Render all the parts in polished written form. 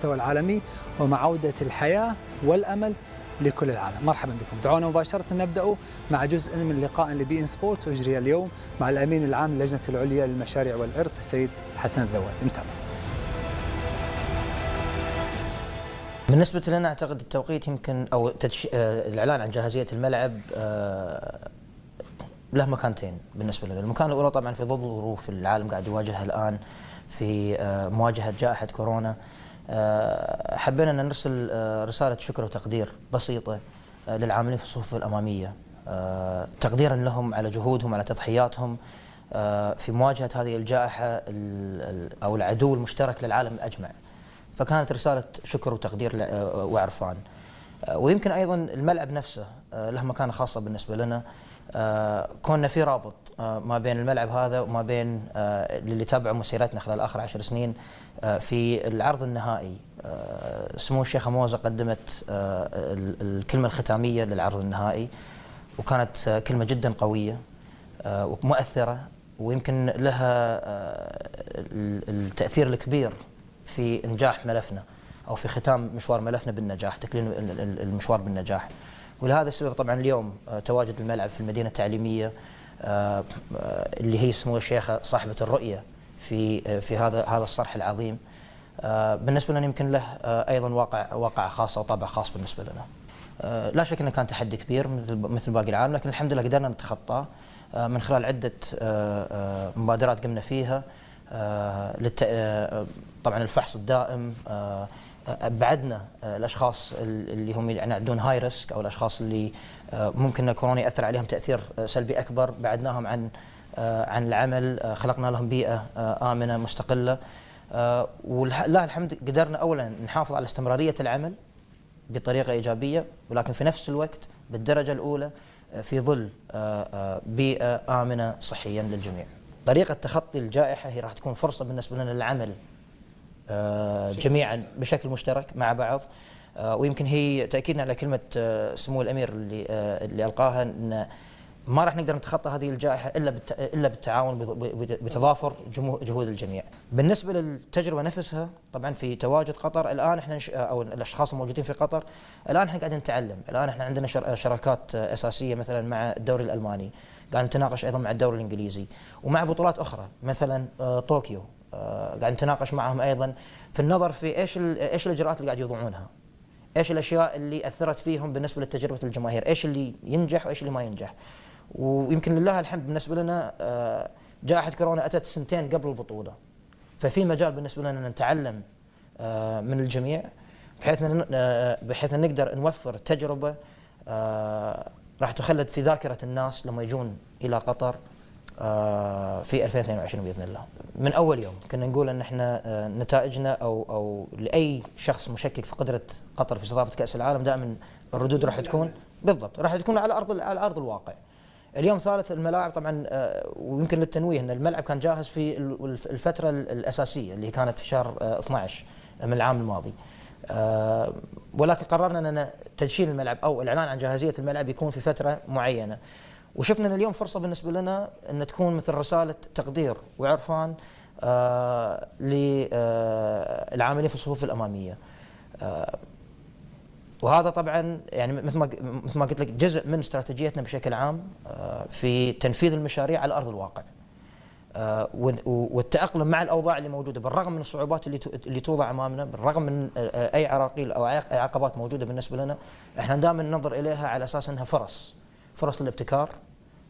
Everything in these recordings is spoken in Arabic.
المستوى العالمي ومع عودة الحياة والأمل لكل العالم. مرحبا بكم. دعونا مباشرة نبدأ مع جزء من لقاء لبي إن سبورت أجري اليوم مع الأمين العام للجنة العليا للمشاريع والإرث السيد حسن الذوات. نتابع. بالنسبة لنا أعتقد التوقيت يمكن أو الإعلان عن جاهزية الملعب له مكانتين بالنسبة لنا. المكان الأولى طبعا في ظل ظروف العالم قاعد يواجهها الآن في مواجهة جائحة كورونا. حبينا أن نرسل رسالة شكر وتقدير بسيطة للعاملين في الصفوف الأمامية، تقديرا لهم على جهودهم على تضحياتهم في مواجهة هذه الجائحة أو العدو المشترك للعالم أجمع. فكانت رسالة شكر وتقدير وعرفان. ويمكن أيضا الملعب نفسه له مكانة خاصة بالنسبة لنا، كوننا في رابط ما بين الملعب هذا وما بين اللي تابعوا مسيرتنا خلال آخر 10 سنين في العرض النهائي. سمو الشيخة موزة قدمت الكلمة الختامية للعرض النهائي، وكانت كلمة جدا قوية ومؤثرة، ويمكن لها التأثير الكبير في إنجاح ملفنا أو في ختام مشوار ملفنا بالنجاح، تكليل المشوار بالنجاح. ولهذا السبب طبعا اليوم تواجد الملعب في المدينة التعليمية اللي هي سمو الشيخة صاحبة الرؤية في هذا الصرح العظيم. بالنسبة لنا يمكن له أيضا واقع خاص أو طابع خاص بالنسبة لنا. لا شك أنه كان تحدي كبير مثل باقي العالم، لكن الحمد لله قدرنا نتخطاه من خلال عدة مبادرات قمنا فيها. طبعا الفحص الدائم، أبعدنا الأشخاص اللي هم يعني عندهم هاي ريسك أو الأشخاص اللي ممكن أن كورونا يأثر عليهم تأثير سلبي أكبر، بعدناهم عن العمل، خلقنا لهم بيئة آمنة مستقلة. ولله الحمد قدرنا أولا نحافظ على استمرارية العمل بطريقة إيجابية، ولكن في نفس الوقت بالدرجة الأولى في ظل بيئة آمنة صحيا للجميع. طريقة تخطي الجائحة هي راح تكون فرصة بالنسبة لنا للعمل جميعا بشكل مشترك مع بعض. ويمكن هي تأكيدنا على كلمة سمو الأمير اللي ألقاها، أن ما راح نقدر نتخطى هذه الجائحة إلا بالتعاون بتضافر جهود الجميع. بالنسبة للتجربة نفسها طبعا في تواجد قطر الآن احنا أو الأشخاص الموجودين في قطر الآن احنا قاعدين نتعلم. الآن احنا عندنا شراكات أساسية مثلا مع الدوري الألماني، قاعد نتناقش أيضا مع الدوري الإنجليزي ومع بطولات أخرى مثلا طوكيو، قاعد نتناقش معهم أيضا في النظر في إيش الإجراءات اللي قاعد يوضعونها، إيش الأشياء اللي أثرت فيهم بالنسبة لتجربة الجماهير، إيش اللي ينجح وإيش اللي ما ينجح. ويمكن لله الحمد بالنسبة لنا جائحة كورونا أتت سنتين قبل البطولة، ففي مجال بالنسبة لنا أن نتعلم من الجميع بحيث أن نقدر نوفر تجربة راح تخلد في ذاكرة الناس لما يجون إلى قطر في 2022 بإذن الله. من أول يوم كنا نقول أن احنا نتائجنا أو لأي شخص مشكك في قدرة قطر في استضافة كأس العالم دائما الردود راح تكون بالضبط راح تكون على أرض الواقع. اليوم ثالث الملاعب طبعا، ويمكن للتنويه أن الملعب كان جاهز في الفترة الأساسية اللي كانت في شهر 12 من العام الماضي، ولكن قررنا أن تدشين الملعب أو الإعلان عن جاهزية الملعب يكون في فترة معينة. وشفنا أن اليوم فرصة بالنسبة لنا أن تكون مثل رسالة تقدير وعرفان للعاملين في الصفوف الأمامية. وهذا طبعا يعني مثل ما قلت لك جزء من استراتيجيتنا بشكل عام في تنفيذ المشاريع على أرض الواقع، والتأقلم مع الأوضاع اللي موجودة بالرغم من الصعوبات اللي توضع أمامنا، بالرغم من أي عراقيل أو أي عقبات موجودة بالنسبة لنا. احنا دائما ننظر إليها على أساس أنها فرص للابتكار،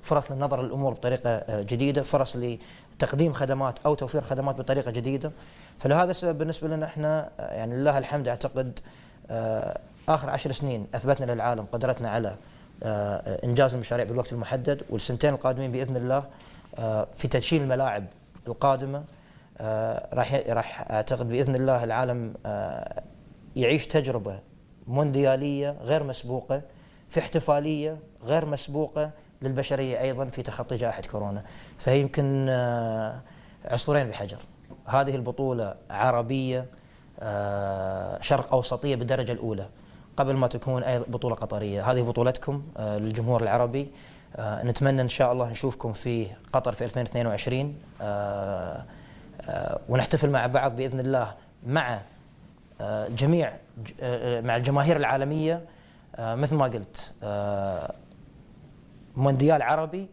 فرص للنظر للأمور بطريقة جديدة، فرص لتقديم خدمات أو توفير خدمات بطريقة جديدة. فلهذا السبب بالنسبة لنا احنا يعني لله الحمد أعتقد آخر 10 سنين أثبتنا للعالم قدرتنا على إنجاز المشاريع بالوقت المحدد، والسنتين القادمين بإذن الله في تدشين الملاعب القادمة راح أعتقد بإذن الله العالم يعيش تجربة مونديالية غير مسبوقة، في احتفالية غير مسبوقة للبشرية أيضا في تخطي جائحة كورونا. فهي يمكن عصفورين بحجر. هذه البطولة عربية شرق أوسطية بالدرجة الأولى قبل ما تكون أي بطولة قطرية. هذه بطولتكم للجمهور العربي. نتمنى إن شاء الله نشوفكم في قطر في 2022 ونحتفل مع بعض بإذن الله مع جميع مع الجماهير العالمية، مثل ما قلت مونديال عربي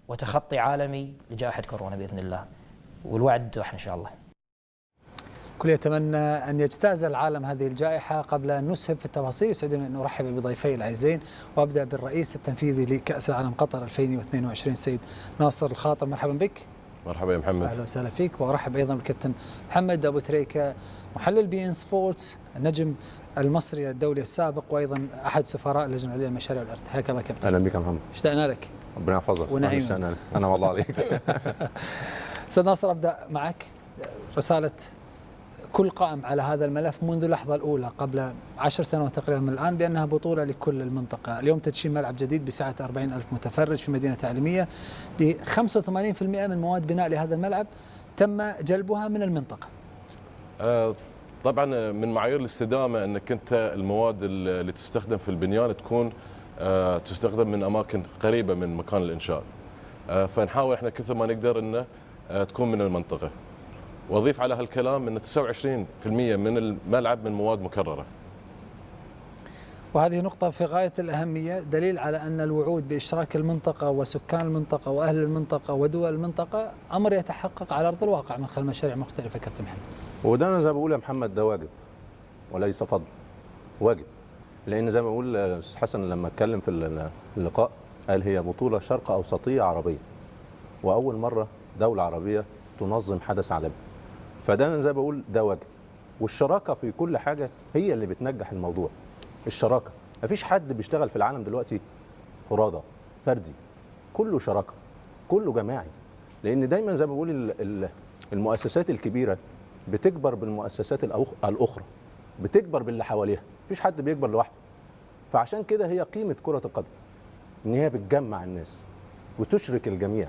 وتخطي عالمي لجائحة كورونا بإذن الله، والوعد واحد إن شاء الله. كل يتمنى أن يجتاز العالم هذه الجائحة. قبل أن نسهب في التفاصيل يسعدني أن أرحب بضيفي العزيزين، وأبدأ بالرئيس التنفيذي لكأس العالم قطر 2022 السيد ناصر الخاطر. مرحبا بك. مرحبا يا محمد. أهلا وسهلا فيك. وأرحب أيضا بالكابتن محمد أبو تريكة، محلل بي إن سبورتس، النجم المصري الدولي السابق وأيضا أحد سفراء اللجنة العليا للمشاريع والإرث. حياك الله كابتن. أهلا بك يا محمد. اشتقنا لك. ربنا يحفظك. ونعيم. أنا والله عليك. أستاذ ناصر، أبدأ معك. رسالة كل قائم على هذا الملف منذ اللحظة الأولى قبل 10 سنوات تقريبا من الآن بأنها بطولة لكل المنطقة. اليوم تدشين ملعب جديد بسعة 40,000 متفرج في مدينة تعليمية، ب 85% من مواد بناء لهذا الملعب تم جلبها من المنطقة. طبعا من معايير الاستدامة أنك أنت المواد اللي تستخدم في البنيان تكون تستخدم من أماكن قريبة من مكان الإنشاء، فنحاول احنا كثر ما نقدر أنه تكون من المنطقة. واضيف على هالكلام ان 29% من الملعب من مواد مكرره. وهذه نقطة في غاية الأهمية، دليل على أن الوعود بإشراك المنطقة وسكان المنطقة وأهل المنطقة ودول المنطقة أمر يتحقق على أرض الواقع من خلال مشاريع مختلفة. كابتن محمد. وده أنا زي ما بقول يا محمد، ده واجب وليس فضل، واجب. لأن زي ما بقول أستاذ حسن لما اتكلم في اللقاء قال هي بطولة شرق أوسطية عربية، وأول مرة دولة عربية تنظم حدث عالمي. فده انا زي ما بقول ده واجب، والشراكه في كل حاجه هي اللي بتنجح الموضوع. الشراكه، مفيش حد بيشتغل في العالم دلوقتي فرادى فردي، كله شراكه، كله جماعي. لان دايما زي ما بقول المؤسسات الكبيره بتكبر بالمؤسسات الاخرى، بتكبر باللي حواليها، مفيش حد بيكبر لوحده. فعشان كده هي قيمه كره القدم، ان هي بتجمع الناس وتشرك الجميع.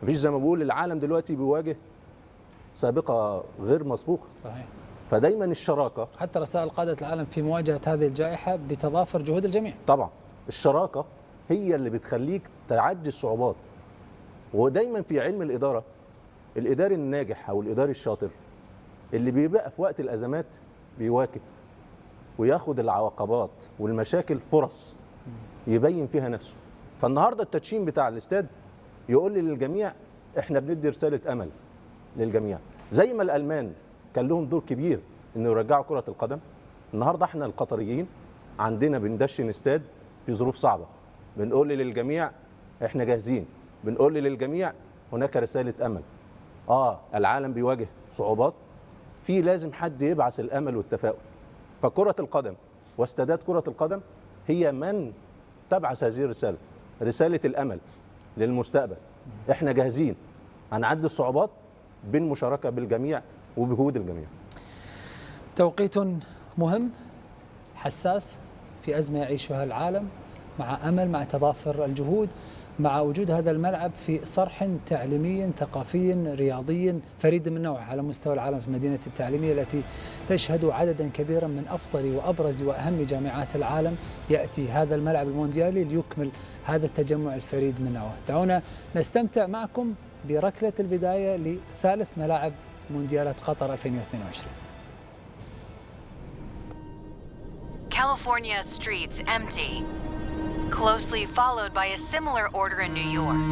مفيش زي ما بقول العالم دلوقتي بيواجه سابقة غير مسبوقة. صحيح. فدايما الشراكة، حتى رسائل قادة العالم في مواجهة هذه الجائحة بتضافر جهود الجميع. طبعا الشراكة هي اللي بتخليك تعدي الصعوبات. ودايما في علم الإدارة، الإداري الناجح أو الإداري الشاطر اللي بيبقى في وقت الأزمات بيواكب وياخد العواقبات والمشاكل فرص يبين فيها نفسه. فالنهاردة التدشين بتاع الاستاد يقول لي للجميع احنا بندي رسالة أمل للجميع. زي ما الألمان كان لهم دور كبير انه يرجعوا كرة القدم، النهارده احنا القطريين عندنا بندشن استاد في ظروف صعبة، بنقول للجميع احنا جاهزين، بنقول للجميع هناك رسالة أمل. العالم بيواجه صعوبات، في لازم حد يبعث الأمل والتفاؤل. فكرة القدم واستادات كرة القدم هي من تبعث هذه الرسالة، رسالة الأمل للمستقبل. احنا جاهزين، هنعدي الصعوبات بالمشاركة بالجميع وبجهود الجميع. توقيت مهم حساس في أزمة يعيشها العالم، مع أمل، مع تضافر الجهود، مع وجود هذا الملعب في صرح تعليمي ثقافي رياضي فريد من نوعه على مستوى العالم في مدينة التعليمية التي تشهد عددا كبيرا من أفضل وأبرز وأهم جامعات العالم. يأتي هذا الملعب المونديالي ليكمل هذا التجمع الفريد من نوعه. دعونا نستمتع معكم بركلة البداية لثالث ملاعب مونديالات قطر 2022. California streets empty, closely followed by a similar order in New York.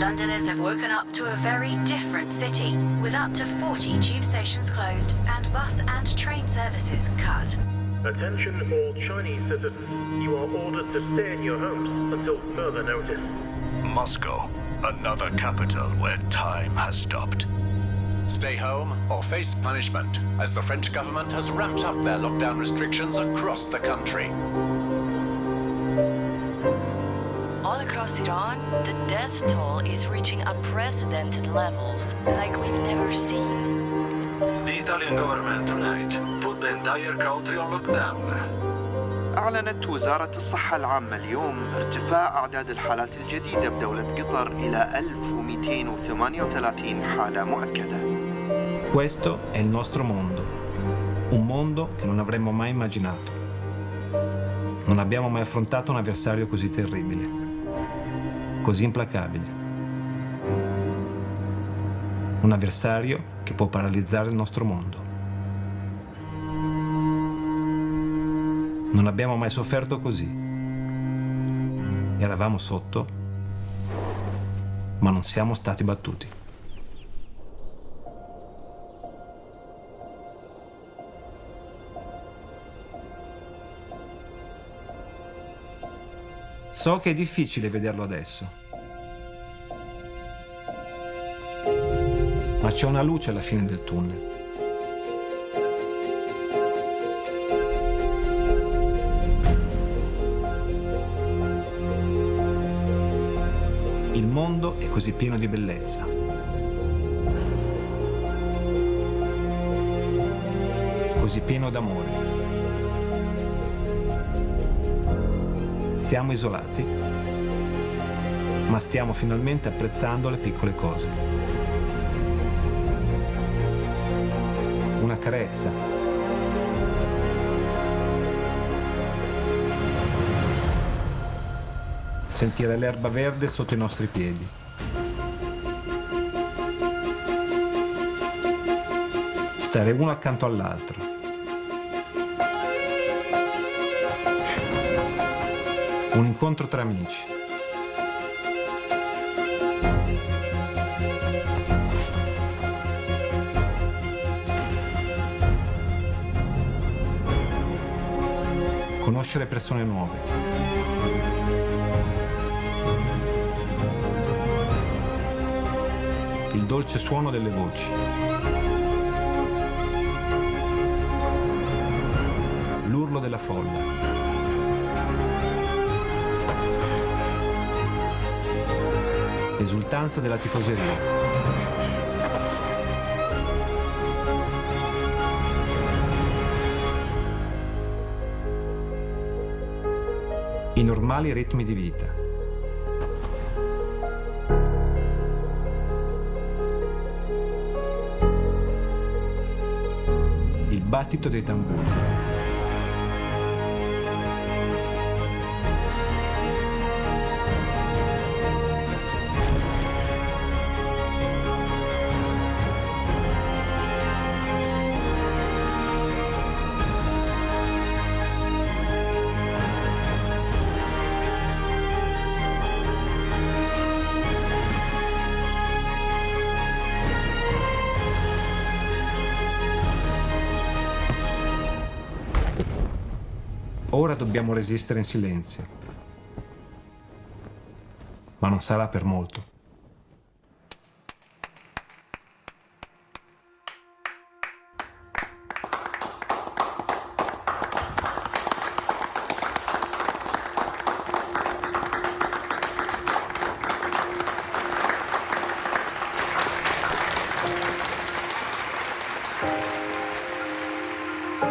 Londoners have woken up to a very different city, with up to 40 tube stations closed and bus and train services cut. Attention all Chinese citizens, you are ordered to stay in your homes until further notice. Moscow, another capital where time has stopped. Stay home or face punishment, as the French government has ramped up their lockdown restrictions across the country. All across Iran, the death toll is reaching unprecedented levels, like we've never seen. The Italian government tonight put the entire country on lockdown. أعلنت وزارة الصحة العامة اليوم ارتفاع أعداد الحالات الجديدة بدولة قطر إلى 1238 حالة مؤكدة. Questo è il nostro mondo, un mondo che non avremmo mai immaginato. Non abbiamo mai affrontato un avversario così terribile, così implacabile. Un avversario che può paralizzare il nostro mondo. Non abbiamo mai sofferto così. Eravamo sotto, ma non siamo stati battuti. So che è difficile vederlo adesso, ma c'è una luce alla fine del tunnel. Il mondo è così pieno di bellezza. Così pieno d'amore. Siamo isolati, ma stiamo finalmente apprezzando le piccole cose. Una carezza. Sentire l'erba verde sotto i nostri piedi. Stare uno accanto all'altro. Un incontro tra amici. Conoscere persone nuove. Il dolce suono delle voci. L'urlo della folla. L'esultanza della tifoseria. I normali ritmi di vita. Il battito dei tamburi. Ora dobbiamo resistere in silenzio, ma non sarà per molto.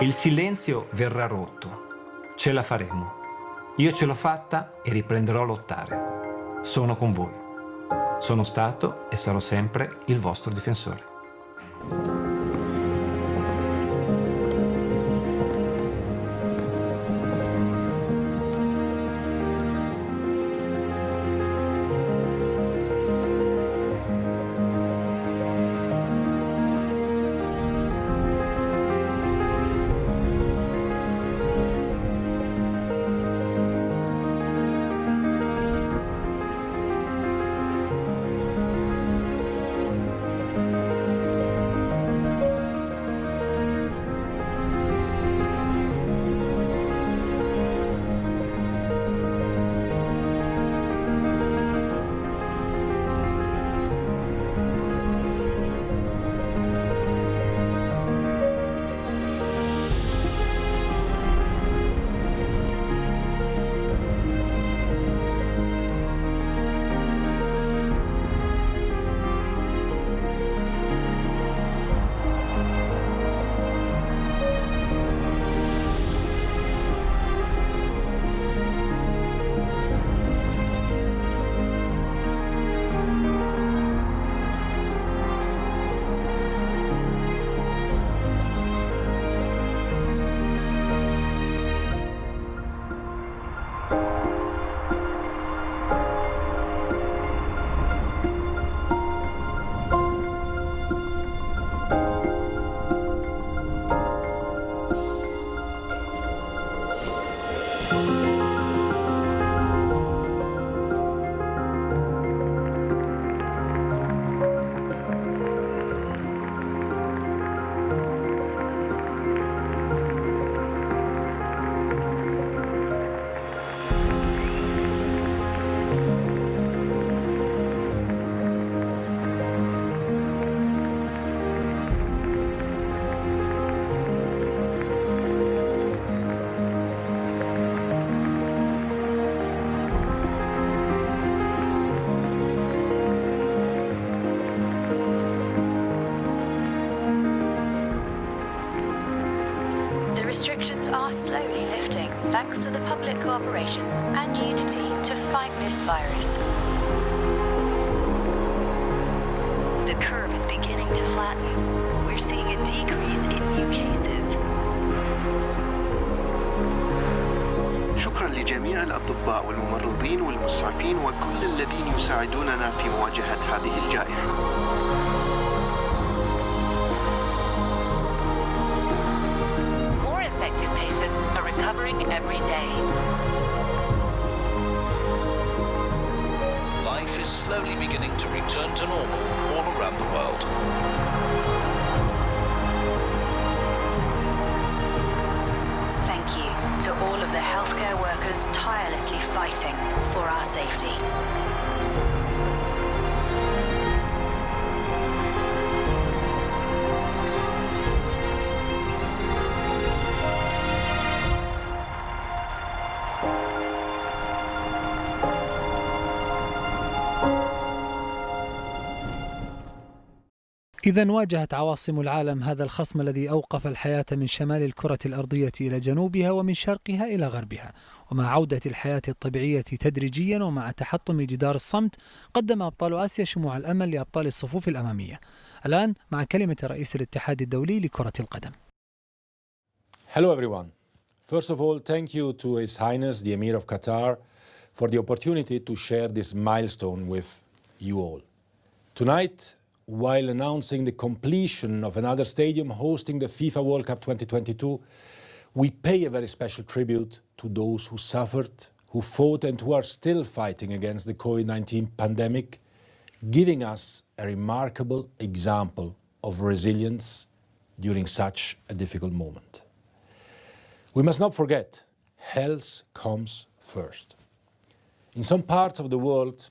Il silenzio verrà rotto. Ce la faremo. Io ce l'ho fatta e riprenderò a lottare. Sono con voi. Sono stato e sarò sempre il vostro difensore. restrictions are slowly lifting thanks to the public cooperation and unity to fight this virus. The curve is beginning to flatten. We're seeing a decrease in new cases. شكرا لجميع الأطباء والممرضين والمسعفين وكل الذين يساعدوننا في مواجهة هذه الجائحة. More infected patients are recovering every day. Life is slowly beginning to return to normal all around the world. Thank you to all of the healthcare workers tirelessly fighting for our safety. إذا واجهت عواصم العالم هذا الخصم الذي أوقف الحياة من شمال الكرة الأرضية إلى جنوبها ومن شرقها إلى غربها، ومع عودة الحياة الطبيعية تدريجيا ومع تحطم جدار الصمت قدم أبطال آسيا شموع الأمل لأبطال الصفوف الأمامية. الآن مع كلمة رئيس الاتحاد الدولي لكرة القدم. Hello everyone. First of all, thank you to His Highness the Emir of Qatar for the opportunity to share this milestone with you all. Tonight, while announcing the completion of another stadium hosting the FIFA World Cup 2022, we pay a very special tribute to those who suffered, who fought and who are still fighting against the COVID-19 pandemic, giving us a remarkable example of resilience during such a difficult moment. We must not forget, health comes first. In some parts of the world,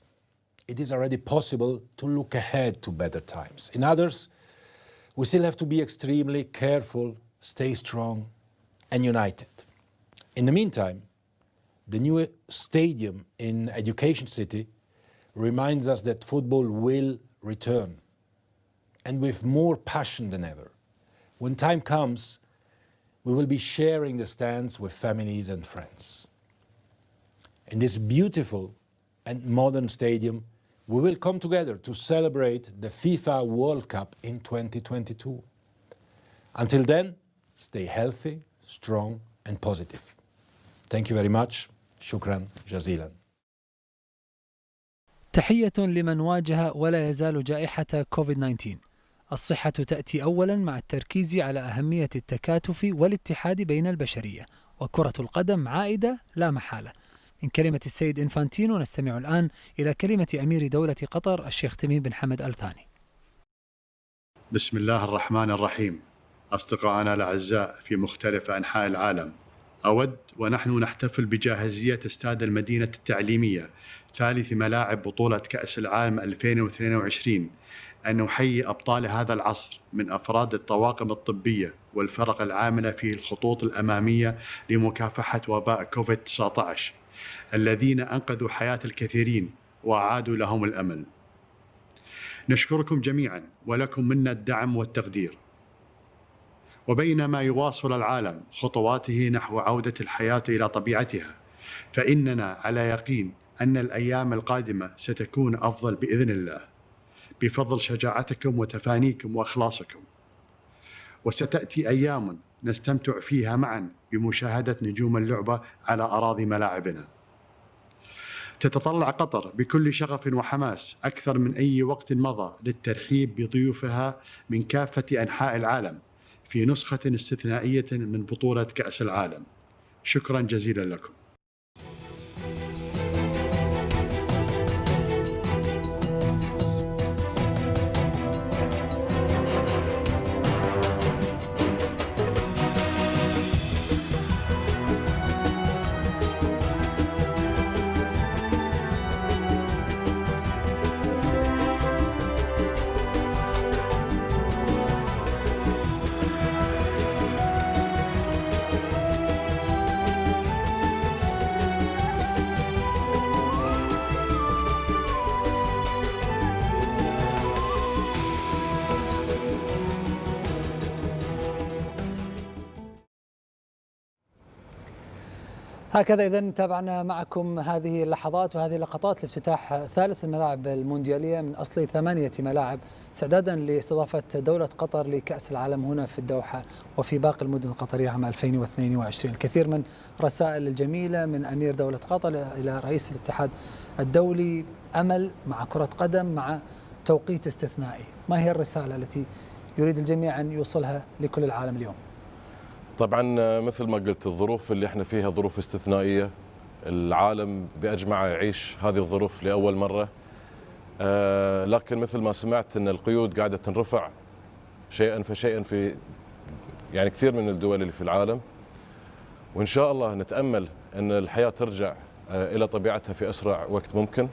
it is already possible to look ahead to better times. In others, we still have to be extremely careful, stay strong and united. In the meantime, the new stadium in Education City reminds us that football will return, and with more passion than ever. When time comes, we will be sharing the stands with families and friends. In this beautiful and modern stadium, we will come together to celebrate the FIFA World Cup in 2022. Until then, stay healthy, strong and positive. Thank you very much. شكرا جزيلا. تحية لمن واجه ولا يزال جائحة كوفيد-19. الصحة تأتي أولا مع التركيز على أهمية التكاتف والاتحاد بين البشرية، وكرة القدم عائدة لا محالة. من كلمة السيد إنفانتينو نستمع الآن إلى كلمة أمير دولة قطر الشيخ تميم بن حمد آل ثاني. بسم الله الرحمن الرحيم. أصدقائنا الأعزاء في مختلف أنحاء العالم، أود ونحن نحتفل بجاهزية استاد المدينة التعليمية ثالث ملاعب بطولة كأس العالم 2022 أن نحيي أبطال هذا العصر من أفراد الطواقم الطبية والفرق العاملة في الخطوط الأمامية لمكافحة وباء كوفيد-19 الذين أنقذوا حياة الكثيرين وأعادوا لهم الأمل. نشكركم جميعا ولكم منا الدعم والتقدير. وبينما يواصل العالم خطواته نحو عودة الحياة إلى طبيعتها، فإننا على يقين أن الأيام القادمة ستكون أفضل بإذن الله بفضل شجاعتكم وتفانيكم وإخلاصكم. وستأتي أيام نستمتع فيها معا بمشاهدة نجوم اللعبة على أراضي ملاعبنا. تتطلع قطر بكل شغف وحماس أكثر من أي وقت مضى للترحيب بضيوفها من كافة أنحاء العالم في نسخة استثنائية من بطولة كأس العالم. شكرا جزيلا لكم. هكذا إذن تابعنا معكم هذه اللحظات وهذه اللقطات لافتتاح ثالث الملاعب المونديالية من أصل 8 ملاعب استعدادا لاستضافة دولة قطر لكأس العالم هنا في الدوحة وفي باقي المدن القطرية عام 2022. الكثير من رسائل الجميلة من أمير دولة قطر إلى رئيس الاتحاد الدولي، أمل مع كرة قدم مع توقيت استثنائي. ما هي الرسالة التي يريد الجميع أن يوصلها لكل العالم اليوم؟ طبعا مثل ما قلت الظروف اللي احنا فيها ظروف استثنائية، العالم بأجمعه يعيش هذه الظروف لأول مرة، لكن مثل ما سمعت أن القيود قاعدة تنرفع شيئا فشيئا في يعني كثير من الدول اللي في العالم، وإن شاء الله نتأمل أن الحياة ترجع إلى طبيعتها في أسرع وقت ممكن.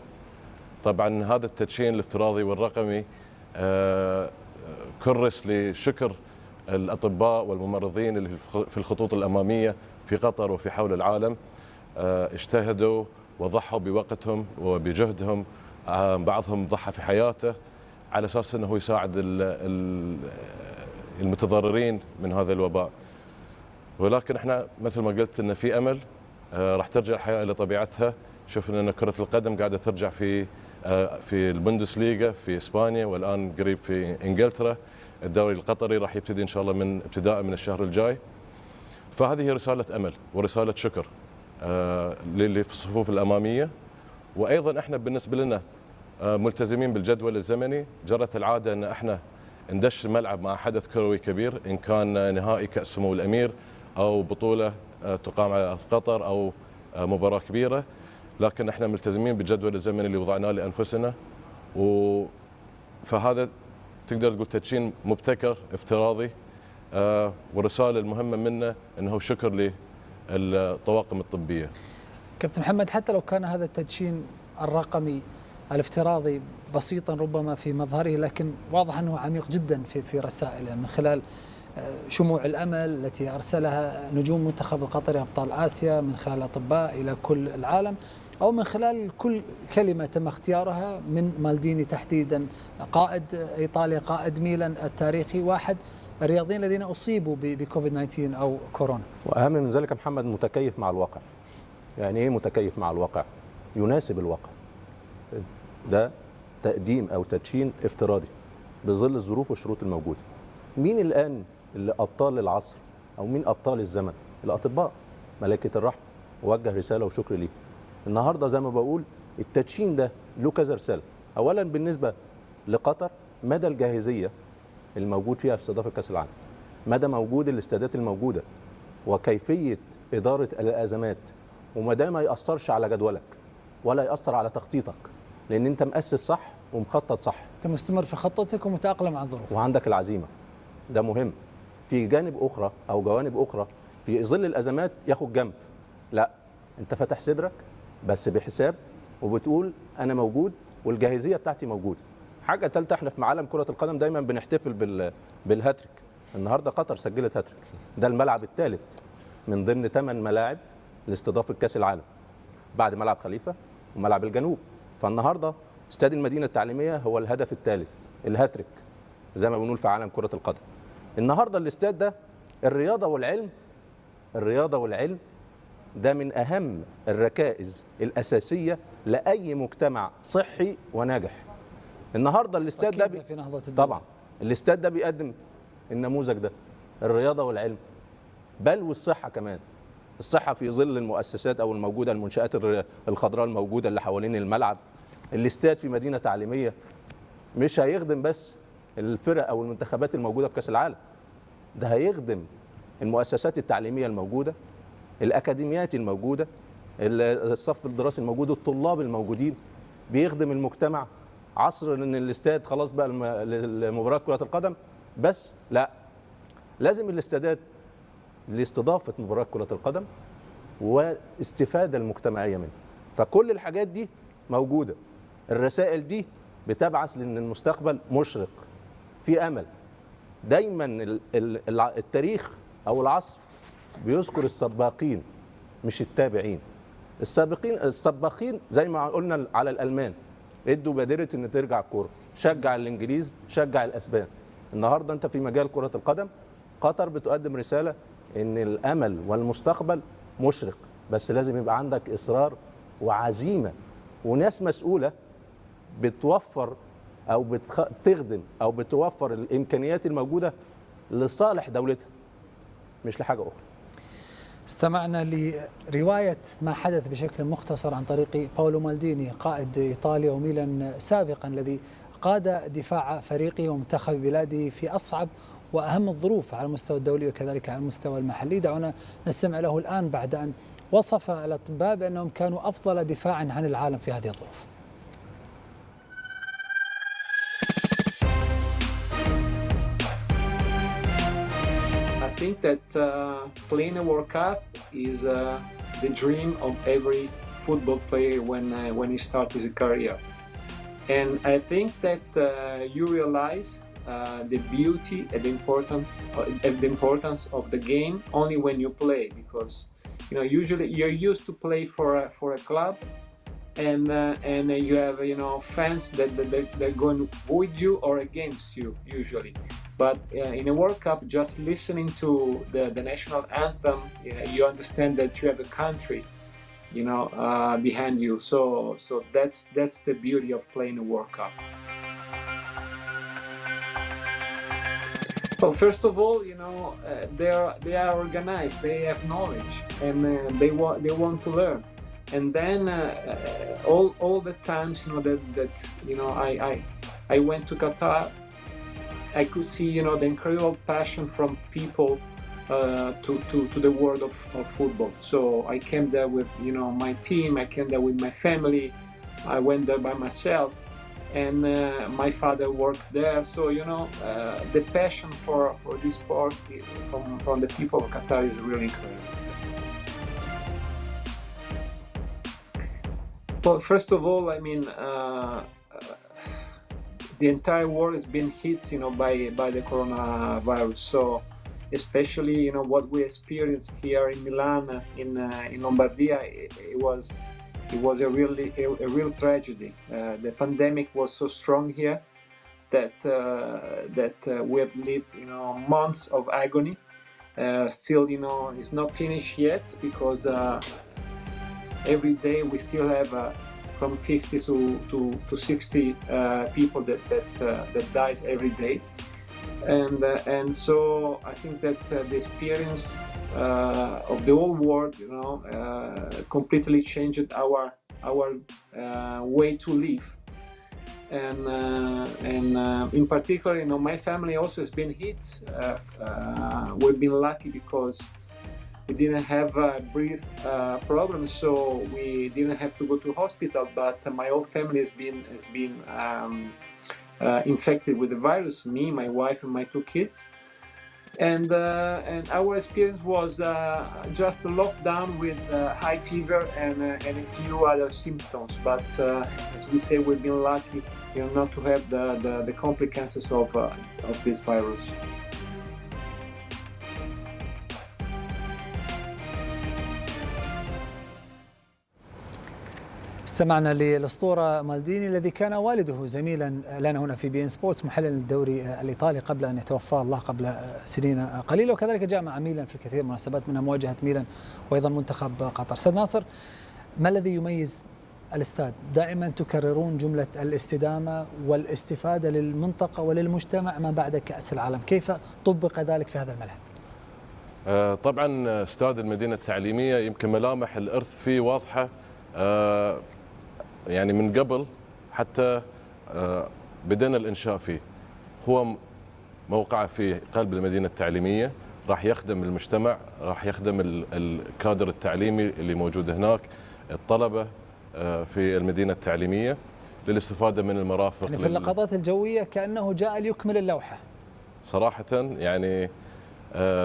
طبعا هذا التدشين الافتراضي والرقمي كرس لشكر الأطباء والممرضين اللي في الخطوط الأمامية في قطر وفي حول العالم، اجتهدوا وضحوا بوقتهم وبجهدهم، بعضهم ضحى في حياته على أساس أنه يساعد المتضررين من هذا الوباء. ولكن احنا مثل ما قلت أن في أمل، راح ترجع الحياة إلى طبيعتها. شفنا أن كرة القدم قاعدة ترجع في البوندسليغا في إسبانيا، والآن قريب في إنجلترا. الدوري القطري راح يبتدي إن شاء الله ابتداء من الشهر الجاي. فهذه رسالة أمل ورسالة شكر للي في الصفوف الأمامية. وأيضا احنا بالنسبة لنا ملتزمين بالجدول الزمني. جرت العادة أن احنا ندش الملعب مع حدث كروي كبير، إن كان نهائي كأس سمو الأمير أو بطولة تقام على أرض قطر أو مباراة كبيرة، لكن احنا ملتزمين بالجدول الزمني اللي وضعناه لأنفسنا. فهذا تقدر تقول تدشين مبتكر افتراضي، والرسالة المهمة منه أنه شكر للطواقم الطبية. كابتن محمد، حتى لو كان هذا التدشين الرقمي الافتراضي بسيطا ربما في مظهره، لكن واضح أنه عميق جدا في رسائله، من خلال شموع الأمل التي أرسلها نجوم منتخب القطري أبطال آسيا، من خلال الأطباء إلى كل العالم، أو من خلال كل كلمة تم اختيارها من مالديني تحديدا، قائد إيطاليا، قائد ميلان التاريخي، واحد الرياضيين الذين أصيبوا بكوفيد 19 أو كورونا. وأهم من ذلك محمد، متكيف مع الواقع. يعني إيه متكيف مع الواقع؟ يناسب الواقع. ده تقديم أو تدشين افتراضي بظل الظروف والشروط الموجودة. مين الآن اللي أبطال العصر أو مين أبطال الزمن؟ الأطباء، ملائكة الرحمة. ووجه رسالة وشكر ليه. النهارده زي ما بقول التدشين ده له كذا رسالة. أولا بالنسبة لقطر، مدى الجاهزية الموجود فيها في استضافة كأس العالم، مدى موجود الاستادات الموجودة، وكيفية إدارة الأزمات، ومدى ما يأثرش على جدولك ولا يأثر على تخطيطك، لأن أنت مؤسس صح ومخطط صح. أنت مستمر في خطتك ومتأقلم مع الظروف. وعندك العزيمة، ده مهم. في جانب أخرى أو جوانب أخرى في ظل الأزمات ياخد جنب. لا، أنت فاتح صدرك بس بحساب، وبتقول أنا موجود والجاهزية بتاعتي موجودة. حاجة ثالثة، احنا في عالم كرة القدم دايما بنحتفل بالهاتريك. النهارده قطر سجلت هاتريك. ده الملعب الثالث من ضمن 8 ملاعب لاستضافة كأس العالم، بعد ملعب خليفة وملعب الجنوب. فالنهارده استاد المدينة التعليمية هو الهدف الثالث، الهاتريك زي ما بنقول في عالم كرة القدم. النهارده الاستاد ده، الرياضة والعلم ده من أهم الركائز الأساسية لأي مجتمع صحي وناجح. النهارده الاستاد ده في نهضة الدولة. طبعا الاستاد ده بيقدم النموذج ده، الرياضة والعلم، بل والصحة كمان. الصحة في ظل المؤسسات أو الموجودة، المنشآت الخضراء الموجودة اللي حوالين الملعب. الاستاد في مدينة تعليمية مش هيخدم بس الفرق أو المنتخبات الموجودة في كأس العالم، ده هيخدم المؤسسات التعليمية الموجودة، الأكاديميات الموجودة، الصف الدراسي الموجود، الطلاب الموجودين، بيخدم المجتمع. عصر ان الاستاد خلاص بقى لمباراة كرة القدم بس، لا، لازم الاستادات لاستضافة مباراة كرة القدم واستفادة المجتمعية منها. فكل الحاجات دي موجودة. الرسائل دي بتبعث لأن المستقبل مشرق، في أمل. دايما التاريخ أو العصر بيذكر السباقين مش التابعين. السباقين زي ما قلنا على الألمان، ادوا بادرة ان ترجع الكوره، شجع الانجليز، شجع الاسبان. النهارده انت في مجال كرة القدم، قطر بتقدم رسالة ان الامل والمستقبل مشرق. بس لازم يبقى عندك اصرار وعزيمه وناس مسؤوله بتوفر او بتخدم او بتوفر الامكانيات الموجوده لصالح دولتها مش لحاجه اخرى. استمعنا لرواية ما حدث بشكل مختصر عن طريق باولو مالديني قائد إيطاليا وميلان سابقا، الذي قاد دفاع فريقه ومنتخب بلاده في أصعب وأهم الظروف على المستوى الدولي وكذلك على المستوى المحلي. دعونا نستمع له الآن بعد أن وصف الأطباء بأنهم كانوا أفضل دفاعا عن العالم في هذه الظروف. I think that playing a World Cup is the dream of every football player when he starts his career, and I think that you realize the beauty and the importance of the game only when you play, because usually you're used to play for a club, and you have fans that going with you or against you usually. But in a World Cup, just listening to the national anthem, you understand that you have a country, behind you. So that's the beauty of playing a World Cup. Well, first of all, they are organized. They have knowledge, and they want to learn. And then all the times I went to Qatar, I could see the incredible passion from people to the world of football. So I came there with my team. I came there with my family. I went there by myself, and my father worked there. So the passion for this sport from the people of Qatar is really incredible. Well, first of all, I mean, the entire world has been hit, by the coronavirus. So, especially, what we experienced here in Milan, in Lombardia, it was a real tragedy. The pandemic was so strong here that we have lived, months of agony. Still, it's not finished yet, because every day we still have from 50 to 60 people that dies every day, and so I think that the experience of the whole world, completely changed our way to live, and in particular, my family also has been hit. We've been lucky because we didn't have breath problems, so we didn't have to go to hospital. But my whole family has been infected with the virus. Me, my wife, and my 2 kids. And our experience was just a lockdown with high fever and a few other symptoms. But as we say, we've been lucky, not to have the complications of this virus. استمعنا للأسطورة مالديني الذي كان والده زميلا لنا هنا في بي إن سبورتس، محلل الدوري الإيطالي قبل أن يتوفى الله قبل سنين قليلة، وكذلك جاء مع ميلان في الكثير من المناسبات منها مواجهة ميلان وأيضا منتخب قطر. أستاذ ناصر، ما الذي يميز الاستاد؟ دائما تكررون جملة الاستدامة والاستفادة للمنطقة وللمجتمع ما بعد كأس العالم، كيف طبق ذلك في هذا الملعب؟ طبعا استاد المدينة التعليمية يمكن ملامح الإرث فيه واضحة، يعني من قبل حتى بدأنا الإنشاء فيه. هو موقعه في قلب المدينة التعليمية، راح يخدم المجتمع، راح يخدم الكادر التعليمي اللي موجود هناك، الطلبة في المدينة التعليمية للاستفادة من المرافق. يعني في اللقطات الجوية كأنه جاء ليكمل اللوحة صراحة، يعني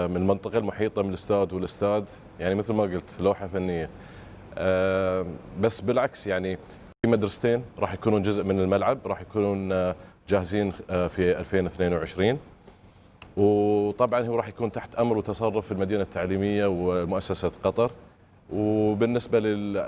من المنطقة المحيطة من الاستاد والاستاد، يعني مثل ما قلت لوحة فنية. بس بالعكس، يعني في مدرستين راح يكونون جزء من الملعب، راح يكونون جاهزين في 2022، وطبعا هو راح يكون تحت امر وتصرف المدينه التعليميه ومؤسسه قطر. وبالنسبه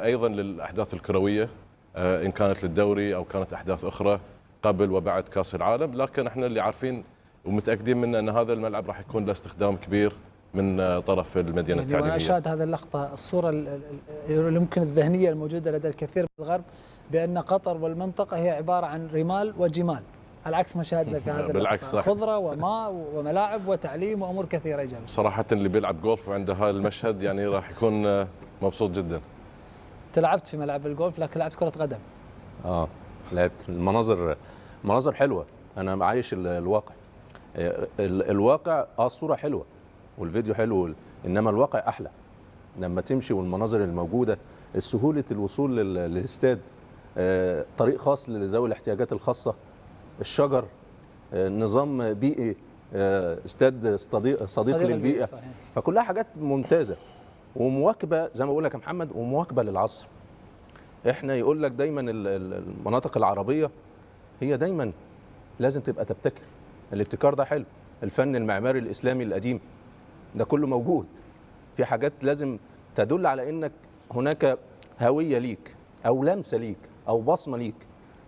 ايضا للاحداث الكرويه، ان كانت للدوري او كانت احداث اخرى قبل وبعد كاس العالم، لكن احنا اللي عارفين ومتاكدين منه ان هذا الملعب راح يكون له استخدام كبير من طرف المدينه يعني التعليميه. وانا اشاهد هذه اللقطه، الصوره اللي يمكن الذهنيه الموجوده لدى الكثير من الغرب بان قطر والمنطقه هي عباره عن رمال وجمال، على عكس ما شاهدنا في هذا بالعكس صح. خضره وماء وملاعب وتعليم وامور كثيره ايجابيه. صراحه اللي بيلعب جولف وعنده هذا المشهد يعني راح يكون مبسوط جدا. تلعبت في ملعب الجولف لكن لعبت كره قدم. لعبت. المناظر حلوه، انا عايش الواقع. الواقع الصوره حلوه والفيديو حلو، انما الواقع احلى لما تمشي والمناظر الموجوده، سهوله الوصول للاستاد، طريق خاص لذوي الاحتياجات الخاصه، الشجر، نظام بيئي، استاد صديق للبيئه، صحيح. فكلها حاجات ممتازه ومواكبه زي ما بقول لك يا محمد، ومواكبه للعصر. احنا يقول لك دايما المناطق العربيه هي دايما لازم تبقى تبتكر. الابتكار ده حلو، الفن المعماري الاسلامي القديم ده كله موجود. في حاجات لازم تدل على انك هناك هويه ليك او لمسه ليك او بصمه ليك،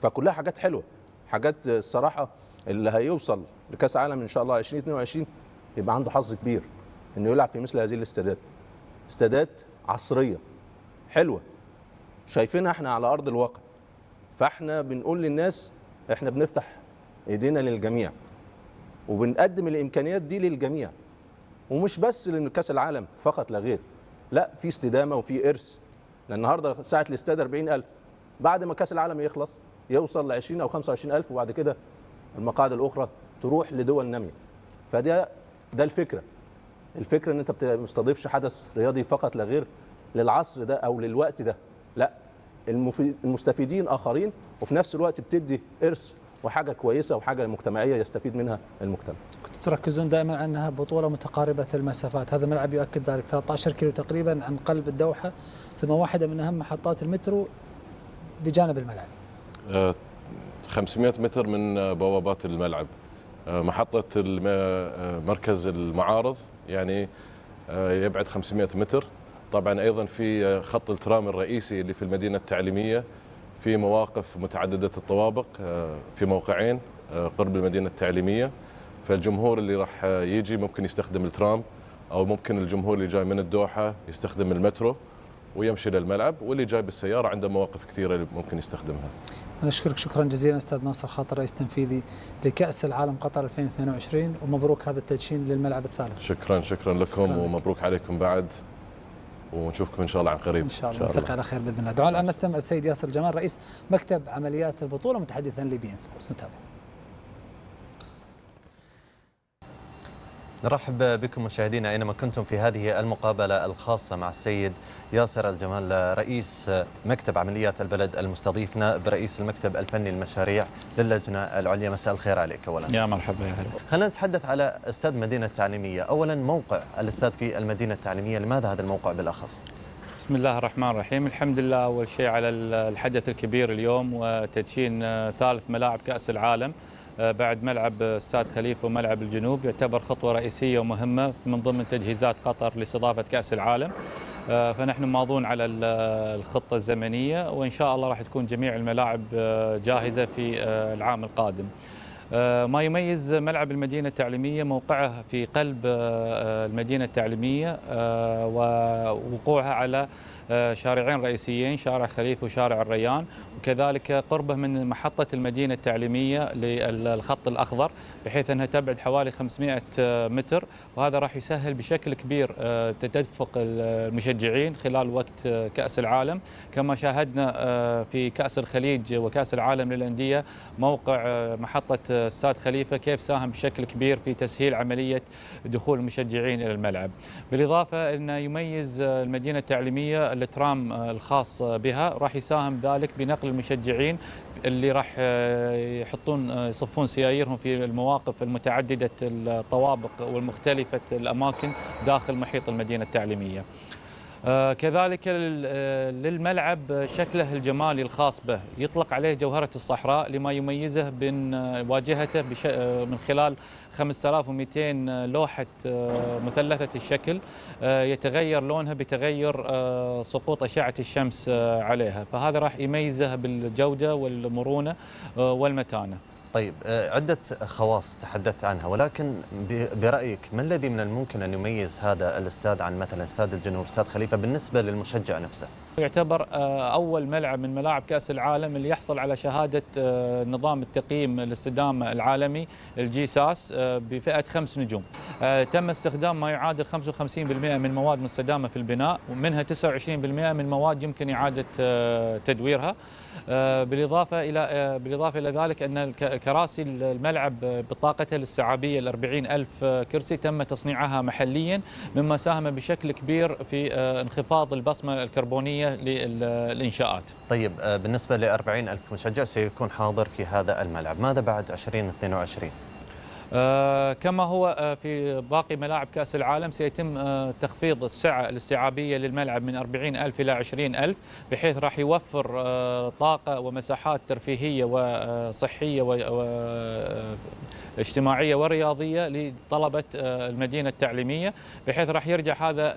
فكلها حاجات حلوه، حاجات الصراحه اللي هيوصل لكاس عالم ان شاء الله 2022 يبقى عنده حظ كبير انه يلعب في مثل هذه الاستادات. استادات عصريه حلوه شايفينها احنا على ارض الواقع، فاحنا بنقول للناس احنا بنفتح ايدينا للجميع وبنقدم الامكانيات دي للجميع، ومش بس لكاس العالم فقط لا غير، لا في استدامه وفي ارث. لان النهارده ساعه الاستاد 40,000، بعد ما كاس العالم يخلص يوصل ل 20 او 25,000، وبعد كده المقاعد الاخرى تروح لدول ناميه. فده الفكره ان انت ما بتستضيفش حدث رياضي فقط لا غير للعصر ده او للوقت ده، لا المستفيدين اخرين، وفي نفس الوقت بتدي ارث وحاجه كويسه وحاجه مجتمعيه يستفيد منها المجتمع. كنتوا تركزون دائما على انها بطوله متقاربه المسافات، هذا الملعب يؤكد ذلك، 13 كيلو تقريبا عن قلب الدوحه، ثم واحده من اهم محطات المترو بجانب الملعب. 500 متر من بوابات الملعب. محطه مركز المعارض يعني يبعد 500 متر. طبعا ايضا في خط الترام الرئيسي اللي في المدينه التعليميه، في مواقف متعدده الطوابق في موقعين قرب المدينه التعليميه، فالجمهور اللي راح يجي ممكن يستخدم الترام، او ممكن الجمهور اللي جاي من الدوحه يستخدم المترو ويمشي للملعب، واللي جاي بالسياره عنده مواقف كثيره ممكن يستخدمها. أنا أشكرك شكرا جزيلا أستاذ ناصر خاطر، رئيس تنفيذي لكأس العالم قطر 2022، ومبروك هذا التدشين للملعب الثالث. شكرا لكم ومبروك عليكم بعد، ونشوفكم إن شاء الله عن قريب. إن شاء الله نلتقي على خير بإذن الله. دعونا الآن نستمع السيد ياسر الجمال رئيس مكتب عمليات البطولة متحدثا لبي إن سبورتس، نتابع. نرحب بكم مشاهدينا أينما كنتم في هذه المقابلة الخاصة مع السيد ياسر الجمال رئيس مكتب عمليات البلد المستضيف نائب رئيس المكتب الفني للمشاريع للجنة العليا. مساء الخير عليك أولا. يا مرحبا يا هلا. خلينا نتحدث على استاد مدينة التعليمية. أولا موقع الاستاد في المدينة التعليمية، لماذا هذا الموقع بالأخص؟ بسم الله الرحمن الرحيم. الحمد لله أول شيء على الحدث الكبير اليوم وتدشين ثالث ملاعب كأس العالم بعد ملعب استاد خليفة وملعب الجنوب، يعتبر خطوة رئيسية ومهمة من ضمن تجهيزات قطر لاستضافة كأس العالم. فنحن ماضون على الخطة الزمنية، وإن شاء الله راح تكون جميع الملاعب جاهزة في العام القادم. ما يميز ملعب المدينة التعليمية موقعه في قلب المدينة التعليمية ووقوعها على شارعين رئيسيين، شارع خليفة وشارع الريان، وكذلك قربه من محطة المدينة التعليمية للخط الأخضر، بحيث أنها تبعد حوالي 500 متر، وهذا راح يسهل بشكل كبير تدفق المشجعين خلال وقت كأس العالم. كما شاهدنا في كأس الخليج وكأس العالم للأندية موقع محطة استاد خليفة كيف ساهم بشكل كبير في تسهيل عملية دخول المشجعين إلى الملعب. بالإضافة أنه يميز المدينة التعليمية الترام الخاص بها، راح يساهم ذلك بنقل المشجعين اللي راح يصفون سياييرهم في المواقف المتعددة الطوابق والمختلفة الأماكن داخل محيط المدينة التعليمية. كذلك للملعب شكله الجمالي الخاص به، يطلق عليه جوهرة الصحراء لما يميزه من واجهته من خلال 5200 لوحة مثلثة الشكل يتغير لونها بتغير سقوط أشعة الشمس عليها، فهذا راح يميزه بالجودة والمرونة والمتانة. طيب عدة خواص تحدثت عنها، ولكن برأيك ما الذي من الممكن أن يميز هذا الاستاد عن مثلا استاد الجنوب، استاد خليفة، بالنسبة للمشجع نفسه؟ يعتبر أول ملعب من ملاعب كأس العالم اللي يحصل على شهادة نظام التقييم الاستدامة العالمي الجيساس بفئة 5 نجوم. تم استخدام ما يعادل 55% من مواد مستدامة في البناء، ومنها 29% من مواد يمكن إعادة تدويرها. بالإضافة إلى ذلك أن كراسي الملعب بطاقتها الاستيعابية 40,000 كرسي تم تصنيعها محليا، مما ساهم بشكل كبير في انخفاض البصمة الكربونية للإنشاءات. طيب بالنسبة ل 40,000 مشجع سيكون حاضر في هذا الملعب، ماذا بعد 2022؟ كما هو في باقي ملاعب كأس العالم سيتم تخفيض السعة الاستيعابية للملعب من 40,000 إلى 20,000، بحيث راح يوفر طاقة ومساحات ترفيهية وصحية واجتماعية ورياضية لطلبة المدينة التعليمية، بحيث راح يرجع هذا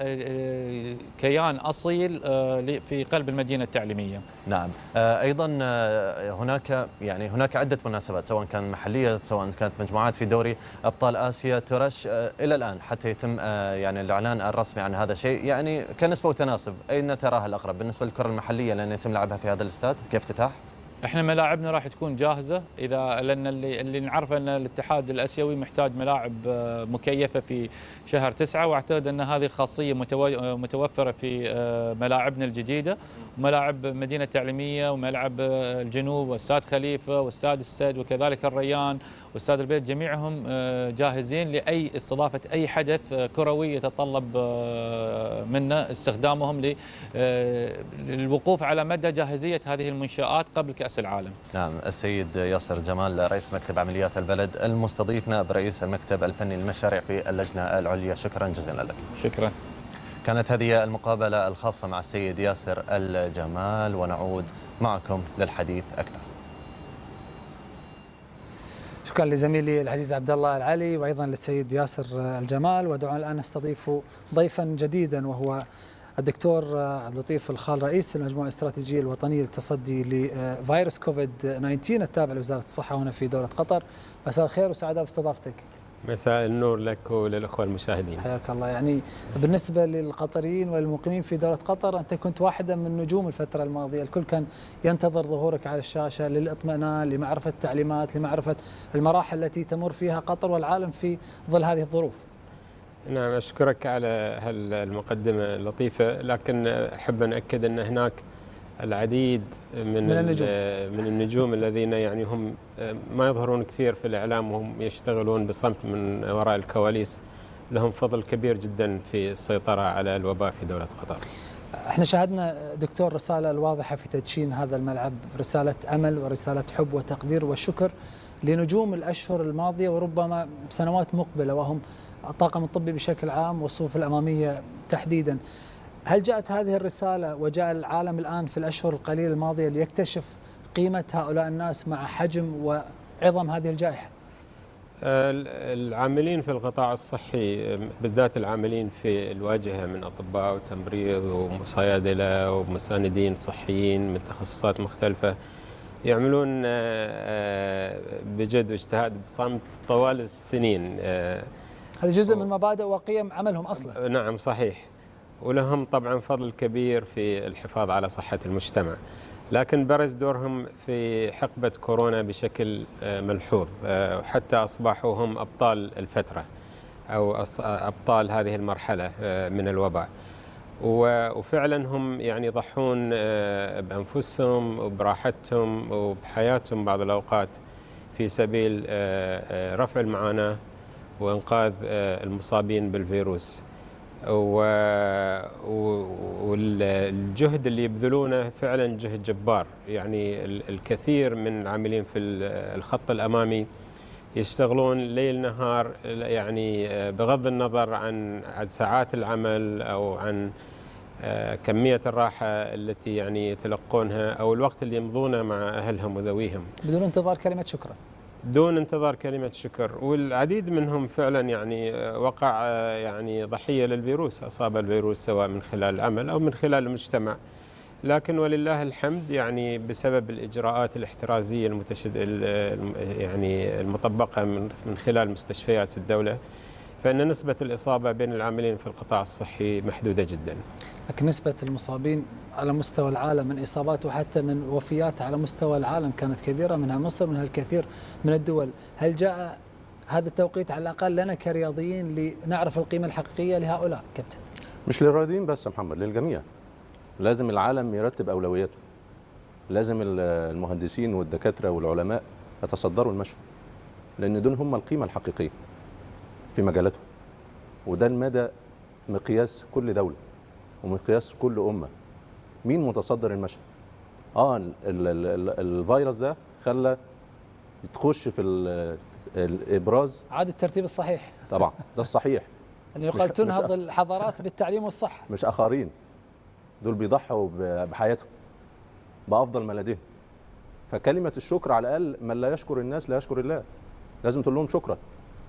كيان أصيل في قلب المدينة التعليمية. نعم. أيضا هناك عدة مناسبات، سواء كان محلية سواء كانت مجموعات في دوري أبطال آسيا ترش إلى الآن حتى يتم الإعلان الرسمي عن هذا الشيء، يعني كنسبة وتناسب أين تراها الأقرب بالنسبة للكرة المحلية لأن يتم لعبها في هذا الاستاد كافتتاح؟ احنا ملاعبنا راح تكون جاهزه، لان اللي نعرفه ان الاتحاد الاسيوي محتاج ملاعب مكيفه في شهر 9، واعتقد ان هذه الخاصيه متوفره في ملاعبنا الجديده، وملاعب مدينه التعليميه وملعب الجنوب واستاد خليفه واستاد السد وكذلك الريان واستاد البيت، جميعهم جاهزين لاي استضافه اي حدث كروي يتطلب منا استخدامهم للوقوف على مدى جاهزيه هذه المنشآت قبل كأس العالم. نعم. السيد ياسر جمال رئيس مكتب عمليات البلد المستضيفنا برئيس المكتب الفني للمشاريع في اللجنة العليا، شكرا جزيلا لك. شكرا. كانت هذه المقابلة الخاصة مع السيد ياسر الجمال، ونعود معكم للحديث أكثر. شكرا لزميلي العزيز عبد الله العلي، وايضا للسيد ياسر الجمال. ودعونا الان نستضيف ضيفا جديدا، وهو الدكتور عبد اللطيف الخال، رئيس المجموعة الاستراتيجية الوطنية للتصدي لفيروس كوفيد 19 التابع لوزارة الصحة هنا في دولة قطر. مساء الخير وسعادة باستضافتك. مساء النور لك وللأخوة المشاهدين. حياك الله. يعني بالنسبة للقطريين والمقيمين في دولة قطر، أنت كنت واحدا من نجوم الفترة الماضية، الكل كان ينتظر ظهورك على الشاشة للإطمئنان، لمعرفة التعليمات، لمعرفة المراحل التي تمر فيها قطر والعالم في ظل هذه الظروف. نعم، أشكرك على هالمقدمة اللطيفة، لكن أحب أن أكد أن هناك العديد من النجوم الذين يعني هم ما يظهرون كثير في الإعلام وهم يشتغلون بصمت من وراء الكواليس، لهم فضل كبير جدا في السيطرة على الوباء في دولة قطر. احنا شاهدنا دكتور رسالة الواضحة في تدشين هذا الملعب، رسالة أمل ورسالة حب وتقدير والشكر لنجوم الأشهر الماضية وربما سنوات مقبلة، وهم الطاقم الطبي بشكل عام والصفوف الأمامية تحديدا. هل جاءت هذه الرسالة وجاء العالم الآن في الأشهر القليلة الماضية ليكتشف قيمة هؤلاء الناس مع حجم وعظم هذه الجائحة؟ العاملين في القطاع الصحي بالذات العاملين في الواجهة من أطباء وتمريض وصيادلة ومساندين صحيين من تخصصات مختلفة يعملون بجد واجتهاد بصمت طوال السنين. هذا جزء من مبادئ وقيم عملهم أصلا. نعم صحيح، ولهم طبعا فضل كبير في الحفاظ على صحة المجتمع، لكن برز دورهم في حقبة كورونا بشكل ملحوظ، وحتى أصبحوا هم أبطال الفترة أو أبطال هذه المرحلة من الوباء، وفعلا هم يعني يضحون بأنفسهم وبراحتهم وبحياتهم بعض الأوقات في سبيل رفع المعاناة وإنقاذ المصابين بالفيروس. والجهد اللي يبذلونه فعلا جهد جبار، يعني الكثير من العاملين في الخط الأمامي يشتغلون ليل نهار، يعني بغض النظر عن ساعات العمل أو عن كمية الراحة التي يعني يتلقونها أو الوقت اللي يمضونه مع أهلهم وذويهم بدون انتظار كلمة شكرا. دون انتظار كلمة شكر. والعديد منهم فعلا يعني وقع يعني ضحية للفيروس، أصاب الفيروس سواء من خلال العمل أو من خلال المجتمع لكن ولله الحمد يعني بسبب الإجراءات الاحترازية يعني المطبقة من خلال مستشفيات الدولة، فإن نسبة الإصابة بين العاملين في القطاع الصحي محدودة جدا. لكن نسبة المصابين على مستوى العالم من إصابات وحتى من وفيات على مستوى العالم كانت كبيرة، منها مصر، منها الكثير من الدول. هل جاء هذا التوقيت على الأقل لنا كرياضيين لنعرف القيمة الحقيقية لهؤلاء كابتن؟ مش للرياضيين بس يا محمد، للجميع. لازم العالم يرتب أولوياته، لازم المهندسين والدكاترة والعلماء يتصدروا المشهد، لأن دول هم القيمة الحقيقية في مجالاتهم، وده المدى مقياس كل دولة ومقياس كل أمة. مين متصدر المشهد؟ الفيروس ده خلى تخش في الإبراز، عاد الترتيب الصحيح طبعا ده الصحيح. أن يقال تنهض الحضارات بالتعليم والصحة، مش آخرين، دول بيضحوا بحياتهم بأفضل ما لديهم. فكلمة الشكر على الأقل، من لا يشكر الناس لا يشكر الله. لازم تقول لهم شكرا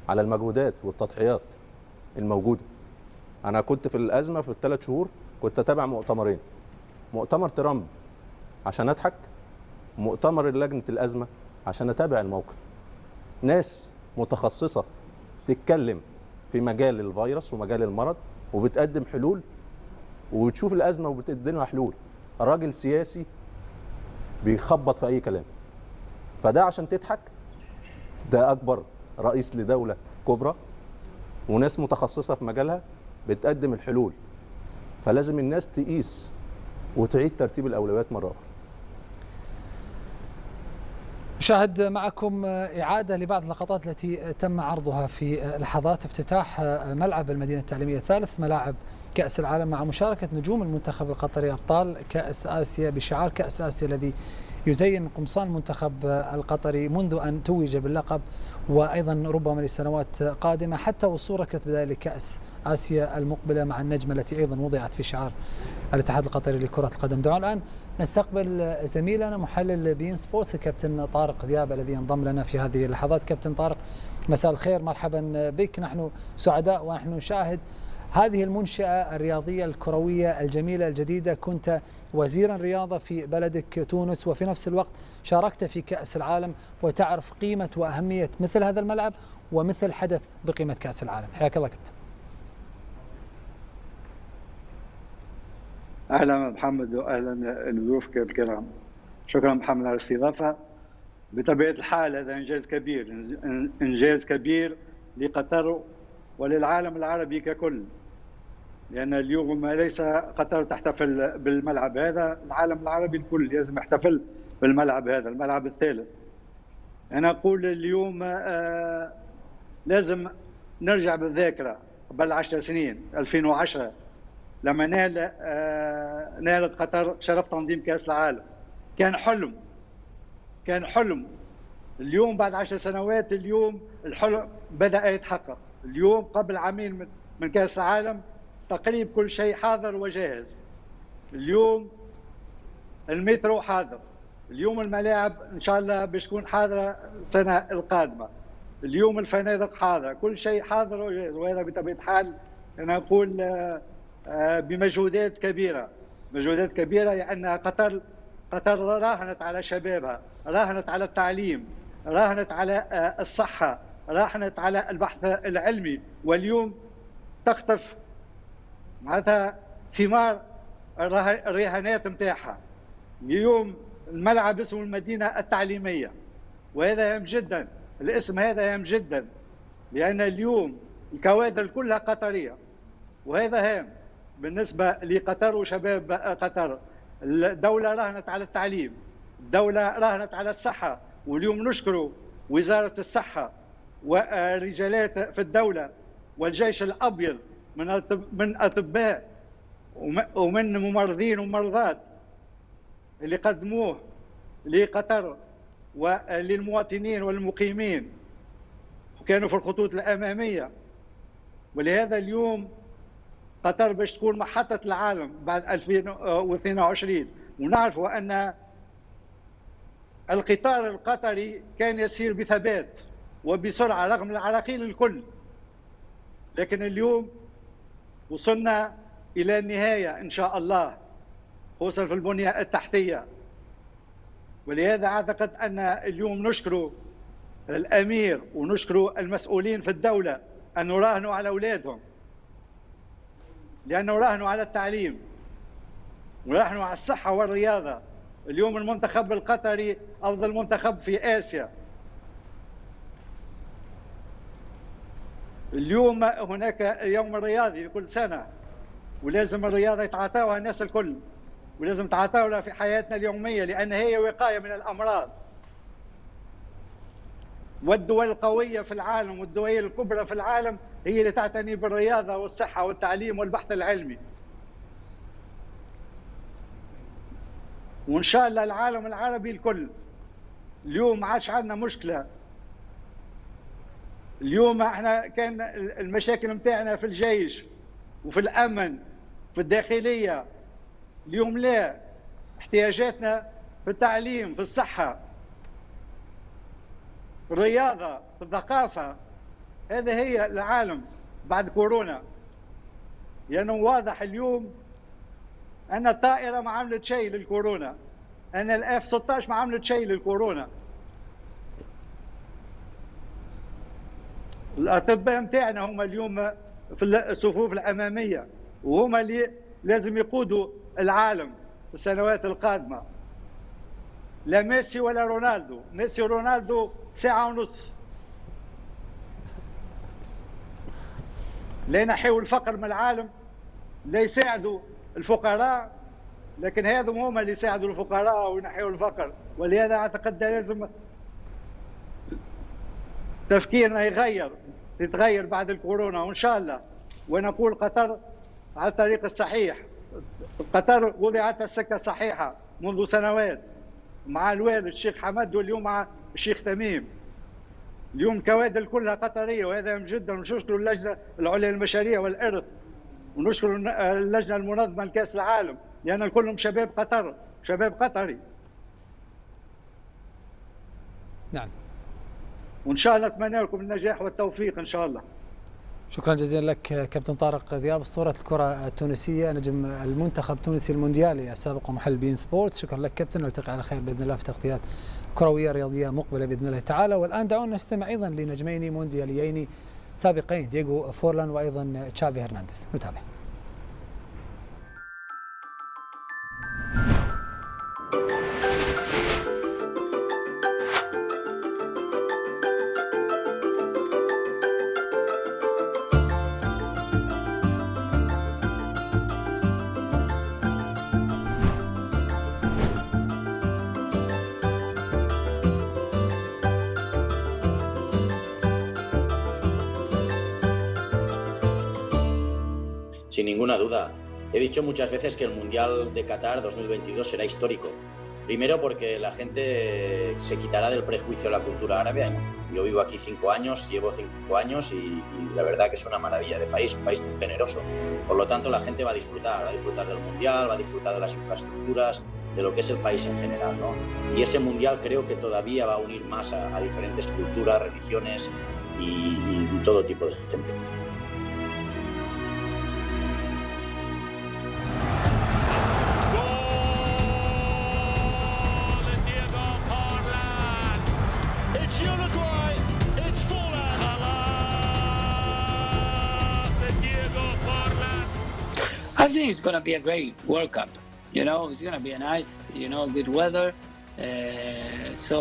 على المجهودات والتضحيات الموجودة. أنا كنت في الأزمة في ال3 شهور كنت أتابع مؤتمرين، مؤتمر ترامب عشان أضحك، مؤتمر لجنة الأزمة عشان أتابع الموقف. ناس متخصصة تتكلم في مجال الفيروس ومجال المرض وبتقدم حلول وبتشوف الأزمة وبتقدمها حلول. الراجل سياسي بيخبط في أي كلام. فده عشان تضحك، ده أكبر رئيس لدولة كبرى وناس متخصصة في مجالها بتقدم الحلول. فلازم الناس تقيس وتعيد ترتيب الأولويات مرة أخرى. شاهد معكم إعادة لبعض اللقطات التي تم عرضها في لحظات افتتاح ملعب المدينة التعليمية الثالث، ملاعب كأس العالم، مع مشاركة نجوم المنتخب القطري أبطال كأس آسيا بشعار كأس آسيا الذي يزين قمصان المنتخب القطري منذ أن توج باللقب، وأيضا ربما لسنوات قادمة، حتى وصوركت بذلك كأس آسيا المقبلة مع النجمة التي أيضا وضعت في شعار الاتحاد القطري لكرة القدم. دعونا الآن نستقبل زميلنا محلل بي إن سبورتس الكابتن طارق ذياب الذي ينضم لنا في هذه اللحظات. كابتن طارق، مساء الخير، مرحبا بك. نحن سعداء ونحن نشاهد هذه المنشأة الرياضية الكروية الجميلة الجديدة. كنت وزيرا رياضة في بلدك تونس، وفي نفس الوقت شاركت في كأس العالم، وتعرف قيمة وأهمية مثل هذا الملعب ومثل حدث بقيمة كأس العالم. حياك الله كابتن. أهلا محمد وأهلا لضيوفك الكرام. شكرا محمد على الاستضافة. بطبيعة الحال هذا إنجاز كبير، إنجاز كبير لقطر وللعالم العربي ككل، لأن اليوم ليس قطر تحتفل بالملعب هذا، العالم العربي الكل لازم يحتفل بالملعب هذا، الملعب الثالث. أنا أقول اليوم لازم نرجع بالذاكرة قبل 10 سنين، 2010 لما نالت قطر شرف تنظيم كأس العالم. كان حلم. اليوم بعد 10 سنوات اليوم الحلم بدأ يتحقق. اليوم قبل عامين من كأس العالم تقريبا كل شيء حاضر وجاهز. اليوم المترو حاضر، اليوم الملاعب إن شاء الله باش تكون حاضرة السنة القادمة، اليوم الفنادق حاضرة، كل شيء حاضر وجاهز. وهذا بطبيعة الحال أنا أقول بمجهودات كبيرة، مجهودات كبيرة، لأن قطر راهنت على شبابها، راهنت على التعليم، راهنت على الصحة، راهنت على البحث العلمي، واليوم تقطف معناتها ثمار الرهانات متاعها. اليوم الملعب اسمه المدينة التعليمية، وهذا هام جدا، الاسم هذا هام جدا، لأن اليوم الكوادر كلها قطرية، وهذا هام بالنسبة لقطر وشباب قطر. الدولة راهنت على التعليم، الدولة راهنت على الصحة، واليوم نشكر وزارة الصحة ورجالات في الدولة والجيش الأبيض من أطباء ومن ممرضين وممرضات اللي قدموه لقطر وللمواطنين والمقيمين، وكانوا في الخطوط الأمامية. ولهذا اليوم قطر باش تكون محطة العالم بعد 2022. ونعرفوا أن القطار القطري كان يسير بثبات وبسرعة رغم العراقيل الكل، لكن اليوم وصلنا إلى النهاية إن شاء الله. خصوصا في البنية التحتية. ولهذا أعتقد أن اليوم نشكر الأمير ونشكر المسؤولين في الدولة أن راهنوا على أولادهم، لأنه راهنوا على التعليم وراهنوا على الصحة والرياضة. اليوم المنتخب القطري أفضل منتخب في آسيا. اليوم هناك يوم الرياضي كل سنة، ولازم الرياضة يتعاطاوها الناس الكل، ولازم تعاطاوها في حياتنا اليومية، لأن هي وقاية من الأمراض. والدول القوية في العالم والدول الكبرى في العالم هي اللي تعتني بالرياضة والصحة والتعليم والبحث العلمي. وإن شاء الله العالم العربي الكل. اليوم ما عادش عندنا مشكلة. اليوم احنا كان المشاكل متاعنا في الجيش وفي الأمن في الداخلية. اليوم لا، احتياجاتنا في التعليم، في الصحة، في الرياضة، في الثقافة. هذا هي العالم بعد كورونا. لأنه واضح اليوم أن الطائرة ما عملت شيء للكورونا، أن الإف 16 ما عملت شيء للكورونا. الأطباء متاعنا هم اليوم في الصفوف الأمامية، وهم اللي لازم يقودوا العالم في السنوات القادمة. لا ميسي ولا رونالدو. ميسي ورونالدو ساعة ونص. لا ينحيوا الفقر من العالم، لا يساعدوا الفقراء، لكن هذم هم اللي يساعدوا الفقراء وينحيوا الفقر. ولهذا أعتقد لازم تفكيرنا يتغير بعد الكورونا، وإن شاء الله. ونقول قطر على الطريق الصحيح. قطر وضعت السكة الصحيحة منذ سنوات مع الوالد الشيخ حمد، واليوم مع الشيخ تميم. اليوم الكوادر كلها قطرية، وهذا مهم جدا. ونشكر اللجنة العليا للمشاريع والإرث، ونشكر اللجنة المنظمة لكأس العالم، لأن كلهم شباب قطر، شباب قطري. نعم. وإن شاء الله أتمنى لكم النجاح والتوفيق إن شاء الله. شكرا جزيلا لك كابتن طارق ذياب، أسطورة الكرة التونسية، نجم المنتخب التونسي المونديالي السابق ومحل بين سبورتس. شكرا لك كابتن، نلتقي على خير بإذن الله في تغطيات كروية رياضية مقبلة بإذن الله تعالى. والآن دعونا نستمع أيضا لنجمين موندياليين سابقين، دييغو فورلان وأيضا تشافي هرنانديز. نتابع. Sin ninguna duda. He dicho muchas veces que el Mundial de Qatar 2022 será histórico. Primero porque la gente se quitará del prejuicio de la cultura árabe. Yo vivo aquí 5 años, llevo 5 años y la verdad que es una maravilla de país, un país muy generoso. Por lo tanto, la gente va a disfrutar del Mundial, va a disfrutar de las infraestructuras, de lo que es el país en general, ¿no? Y ese Mundial creo que todavía va a unir más a diferentes culturas, religiones y todo tipo de gente. I think it's going to be a great World Cup. You know, it's going to be a nice, good weather. So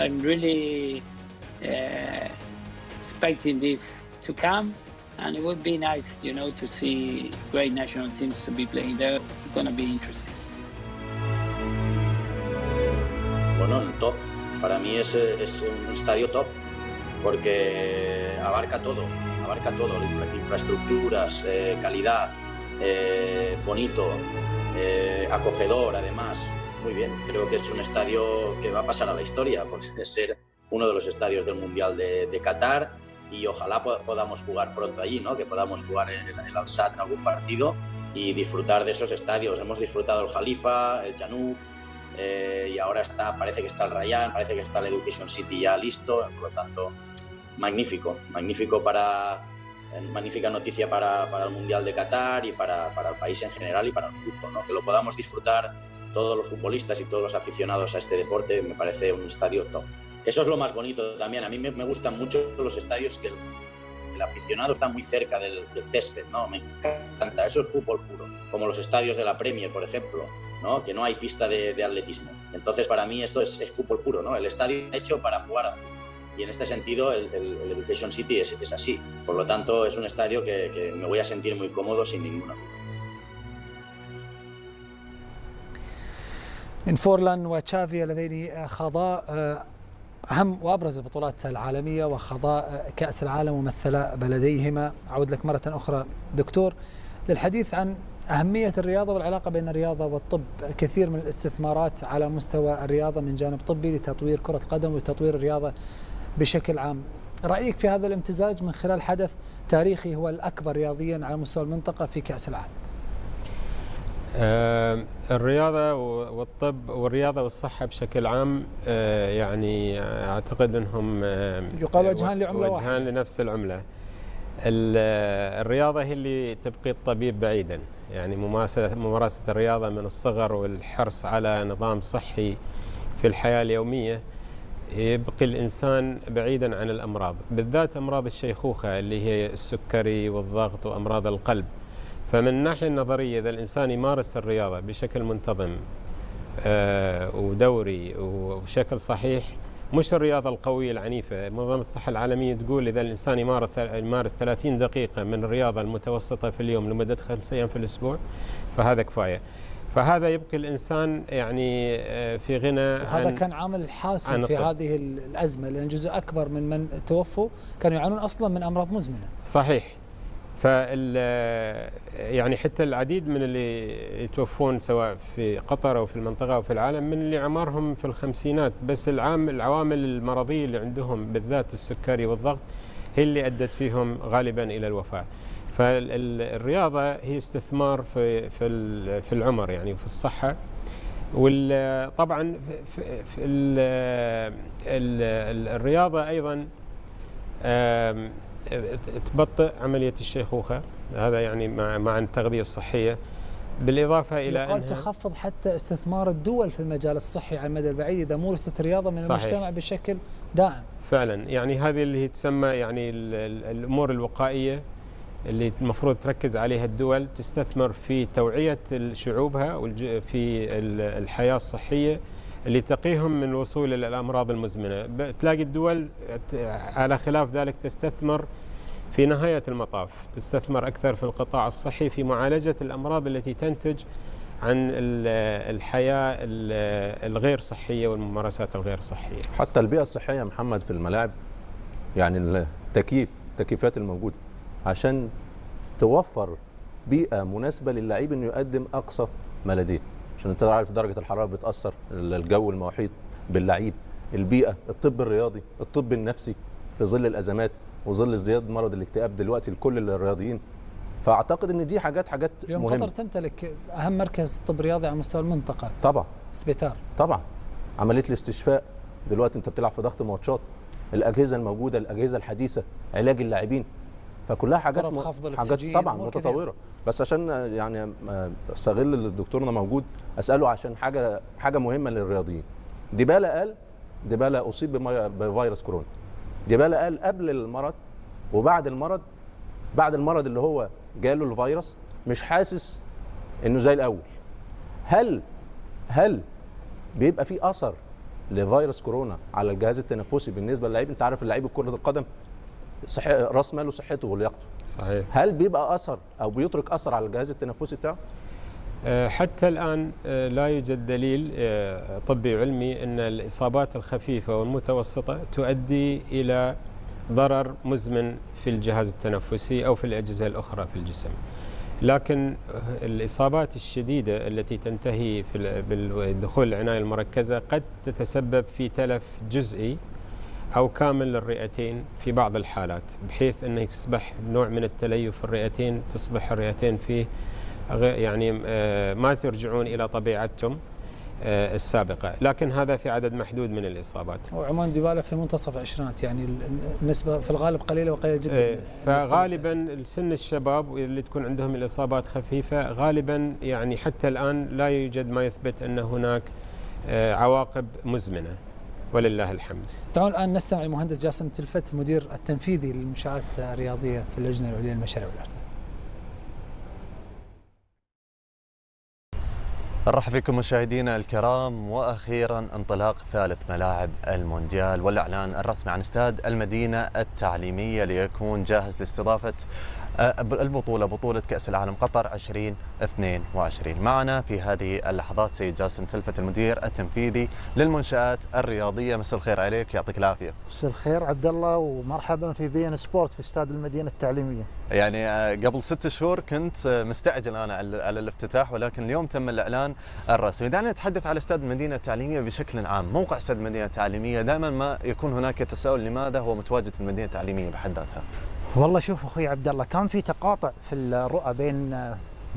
I'm really expecting this to come. And it would be nice, to see great national teams to be playing there. It's going to be interesting. Bueno, el top. Para mí es un estadio top. Porque abarca todo, infraestructuras, calidad, bonito, acogedor además. Muy bien, creo que es un estadio que va a pasar a la historia por ser uno de los estadios del Mundial de Qatar, y ojalá podamos jugar pronto allí, ¿no? Que podamos jugar en el Al-Sadd en algún partido y disfrutar de esos estadios. Hemos disfrutado el Jalifa, el Janub, y ahora parece que está el Rayyan, parece que está el Education City ya listo. Por lo tanto, magnífico magnífica noticia para el Mundial de Qatar y para el país en general y para el fútbol, ¿no? Que lo podamos disfrutar todos los futbolistas y todos los aficionados a este deporte, me parece un estadio top. Eso es lo más bonito también. A mí me gustan mucho los estadios que el aficionado está muy cerca del césped, ¿no? Me encanta. Eso es fútbol puro, como los estadios de la Premier, por ejemplo, ¿no? Que no hay pista de atletismo. Entonces, para mí esto es fútbol puro, ¿no? El estadio hecho para jugar a fútbol. Y en este sentido, el Education City es así. Por lo tanto, es un estadio que me voy a sentir muy cómodo sin ninguna duda. من فورلان وتشافي اللذين خاضا أهم وأبرز البطولات العالمية وخاضا كأس العالم ومثلا بلديهما. أعود لك مرة أخرى دكتور للحديث عن أهمية الرياضة والعلاقة بين الرياضة والطب. الكثير من الاستثمارات على مستوى الرياضة من جانب طبي لتطوير كرة القدم وتطوير الرياضة بشكل عام. رأيك في هذا الامتزاج من خلال حدث تاريخي هو الأكبر رياضيا على مستوى المنطقة في كأس العالم؟ الرياضة والطب والرياضة والصحة بشكل عام يعني أعتقد أنهم يقال وجهان لعملة واحدة، وجهان لنفس العملة. الرياضة هي اللي تبقي الطبيب بعيدا، يعني ممارسة الرياضة من الصغر والحرص على نظام صحي في الحياة اليومية يبقي الإنسان بعيدا عن الأمراض، بالذات أمراض الشيخوخة اللي هي السكري والضغط وأمراض القلب. فمن الناحية النظرية إذا الإنسان يمارس الرياضة بشكل منتظم ودوري وبشكل صحيح، مش الرياضة القوية العنيفة. منظمة الصحة العالمية تقول إذا الإنسان يمارس 30 دقيقة من الرياضة المتوسطة في اليوم لمدة 5 أيام في الأسبوع فهذا كفاية. فهذا يبقي الإنسان يعني في غنى. هذا كان عامل حاسم في هذه الأزمة، لأن جزء أكبر من توفوا كانوا يعانون أصلا من أمراض مزمنة. صحيح. يعني حتى العديد من اللي يتوفون سواء في قطر أو في المنطقة أو في العالم من اللي أعمارهم في الخمسينات، بس العوامل المرضية اللي عندهم بالذات السكري والضغط هي اللي أدت فيهم غالبا إلى الوفاة. فالرياضة هي استثمار في العمر يعني في الصحة. وطبعا في الرياضة أيضا تبطئ عملية الشيخوخة، هذا يعني مع التغذية الصحية، بالإضافة إلى أنها تخفض حتى استثمار الدول في المجال الصحي على المدى البعيد إذا مورست الرياضة من المجتمع بشكل دائم. فعلا يعني هذه اللي هي تسمى يعني الأمور الوقائية اللي المفروض تركز عليها الدول، تستثمر في توعية شعوبها في الحياة الصحية اللي تقيهم من الوصول إلى الأمراض المزمنة. تلاقي الدول على خلاف ذلك تستثمر في نهاية المطاف، تستثمر أكثر في القطاع الصحي في معالجة الأمراض التي تنتج عن الحياة الغير صحية والممارسات الغير صحية. حتى البيئة الصحية محمد في الملاعب، يعني التكييفات الموجودة عشان توفر بيئة مناسبة للاعب انه يقدم أقصى ما لديه، عشان انت عارف درجة الحرارة بتأثر، الجو المحيط باللعيب، البيئة، الطب الرياضي، الطب النفسي في ظل الأزمات وظل ازدياد مرض الاكتئاب دلوقتي لكل الرياضيين. فأعتقد ان دي حاجات اليوم مهمة. قطر تمتلك أهم مركز طب رياضي على مستوى المنطقة. طبعا. سبيتار. طبعا. عملية الاستشفاء دلوقتي انت بتلعب في ضغط ماتشات، الأجهزة الموجودة، الأجهزة الحديثة، علاج اللاعبين، فكلها حاجات طبعا متطورة. بس عشان يعني استغل اللي دكتورنا موجود اساله عشان حاجه مهمه للرياضيين. ديبالا اصيب بفيروس كورونا. ديبالا قال قبل المرض وبعد المرض، بعد المرض اللي هو جاله الفيروس مش حاسس انه زي الاول. هل بيبقى في اثر لفيروس كورونا على الجهاز التنفسي بالنسبه للاعب؟ انت عارف اللعيب كرة القدم راس ماله صحته ولياقته. صحيح. هل بيبقى اثر او بيترك اثر على الجهاز التنفسي بتاعه؟ حتى الان لا يوجد دليل طبي علمي ان الاصابات الخفيفه والمتوسطه تؤدي الى ضرر مزمن في الجهاز التنفسي او في الاجهزه الاخرى في الجسم. لكن الإصابات الشديدة التي تنتهي بالدخول العناية المركزة قد تتسبب في تلف جزئي أو كامل للرئتين في بعض الحالات، بحيث أنه يصبح نوع من التليف في الرئتين، تصبح الرئتين فيه يعني ما ترجعون إلى طبيعتهم. السابقة، لكن هذا في عدد محدود من الإصابات. وعمان ديبالا في منتصف العشرينات، يعني النسبة في الغالب قليلة وقليلة جدا. فغالبا سن الشباب اللي تكون عندهم الإصابات خفيفة غالبا يعني حتى الآن لا يوجد ما يثبت أن هناك عواقب مزمنة ولله الحمد. تعالوا الآن نستمع المهندس جاسم تلفت المدير التنفيذي للمنشآت الرياضية في اللجنة العليا للمشاريع والإرث. نرحب بكم مشاهدينا الكرام. واخيرا انطلاق ثالث ملاعب المونديال والاعلان الرسمي عن استاد المدينه التعليميه ليكون جاهز لاستضافه البطوله، بطوله كاس العالم قطر 2022. معنا في هذه اللحظات سيد جاسم تلفت المدير التنفيذي للمنشآت الرياضيه. مساء الخير عليك، يعطيك العافيه. مساء الخير عبد الله، ومرحبا في بي ان سبورت في استاد المدينه التعليميه. يعني قبل 6 شهور كنت مستعجل انا على الافتتاح، ولكن اليوم تم الاعلان الرسمي. دعنا نتحدث على استاد المدينه التعليميه بشكل عام. موقع استاد المدينه التعليميه دائما ما يكون هناك تساؤل لماذا هو متواجد في المدينه التعليميه بحد ذاتها؟ والله شوف اخوي عبد الله، كان في تقاطع في الرؤى بين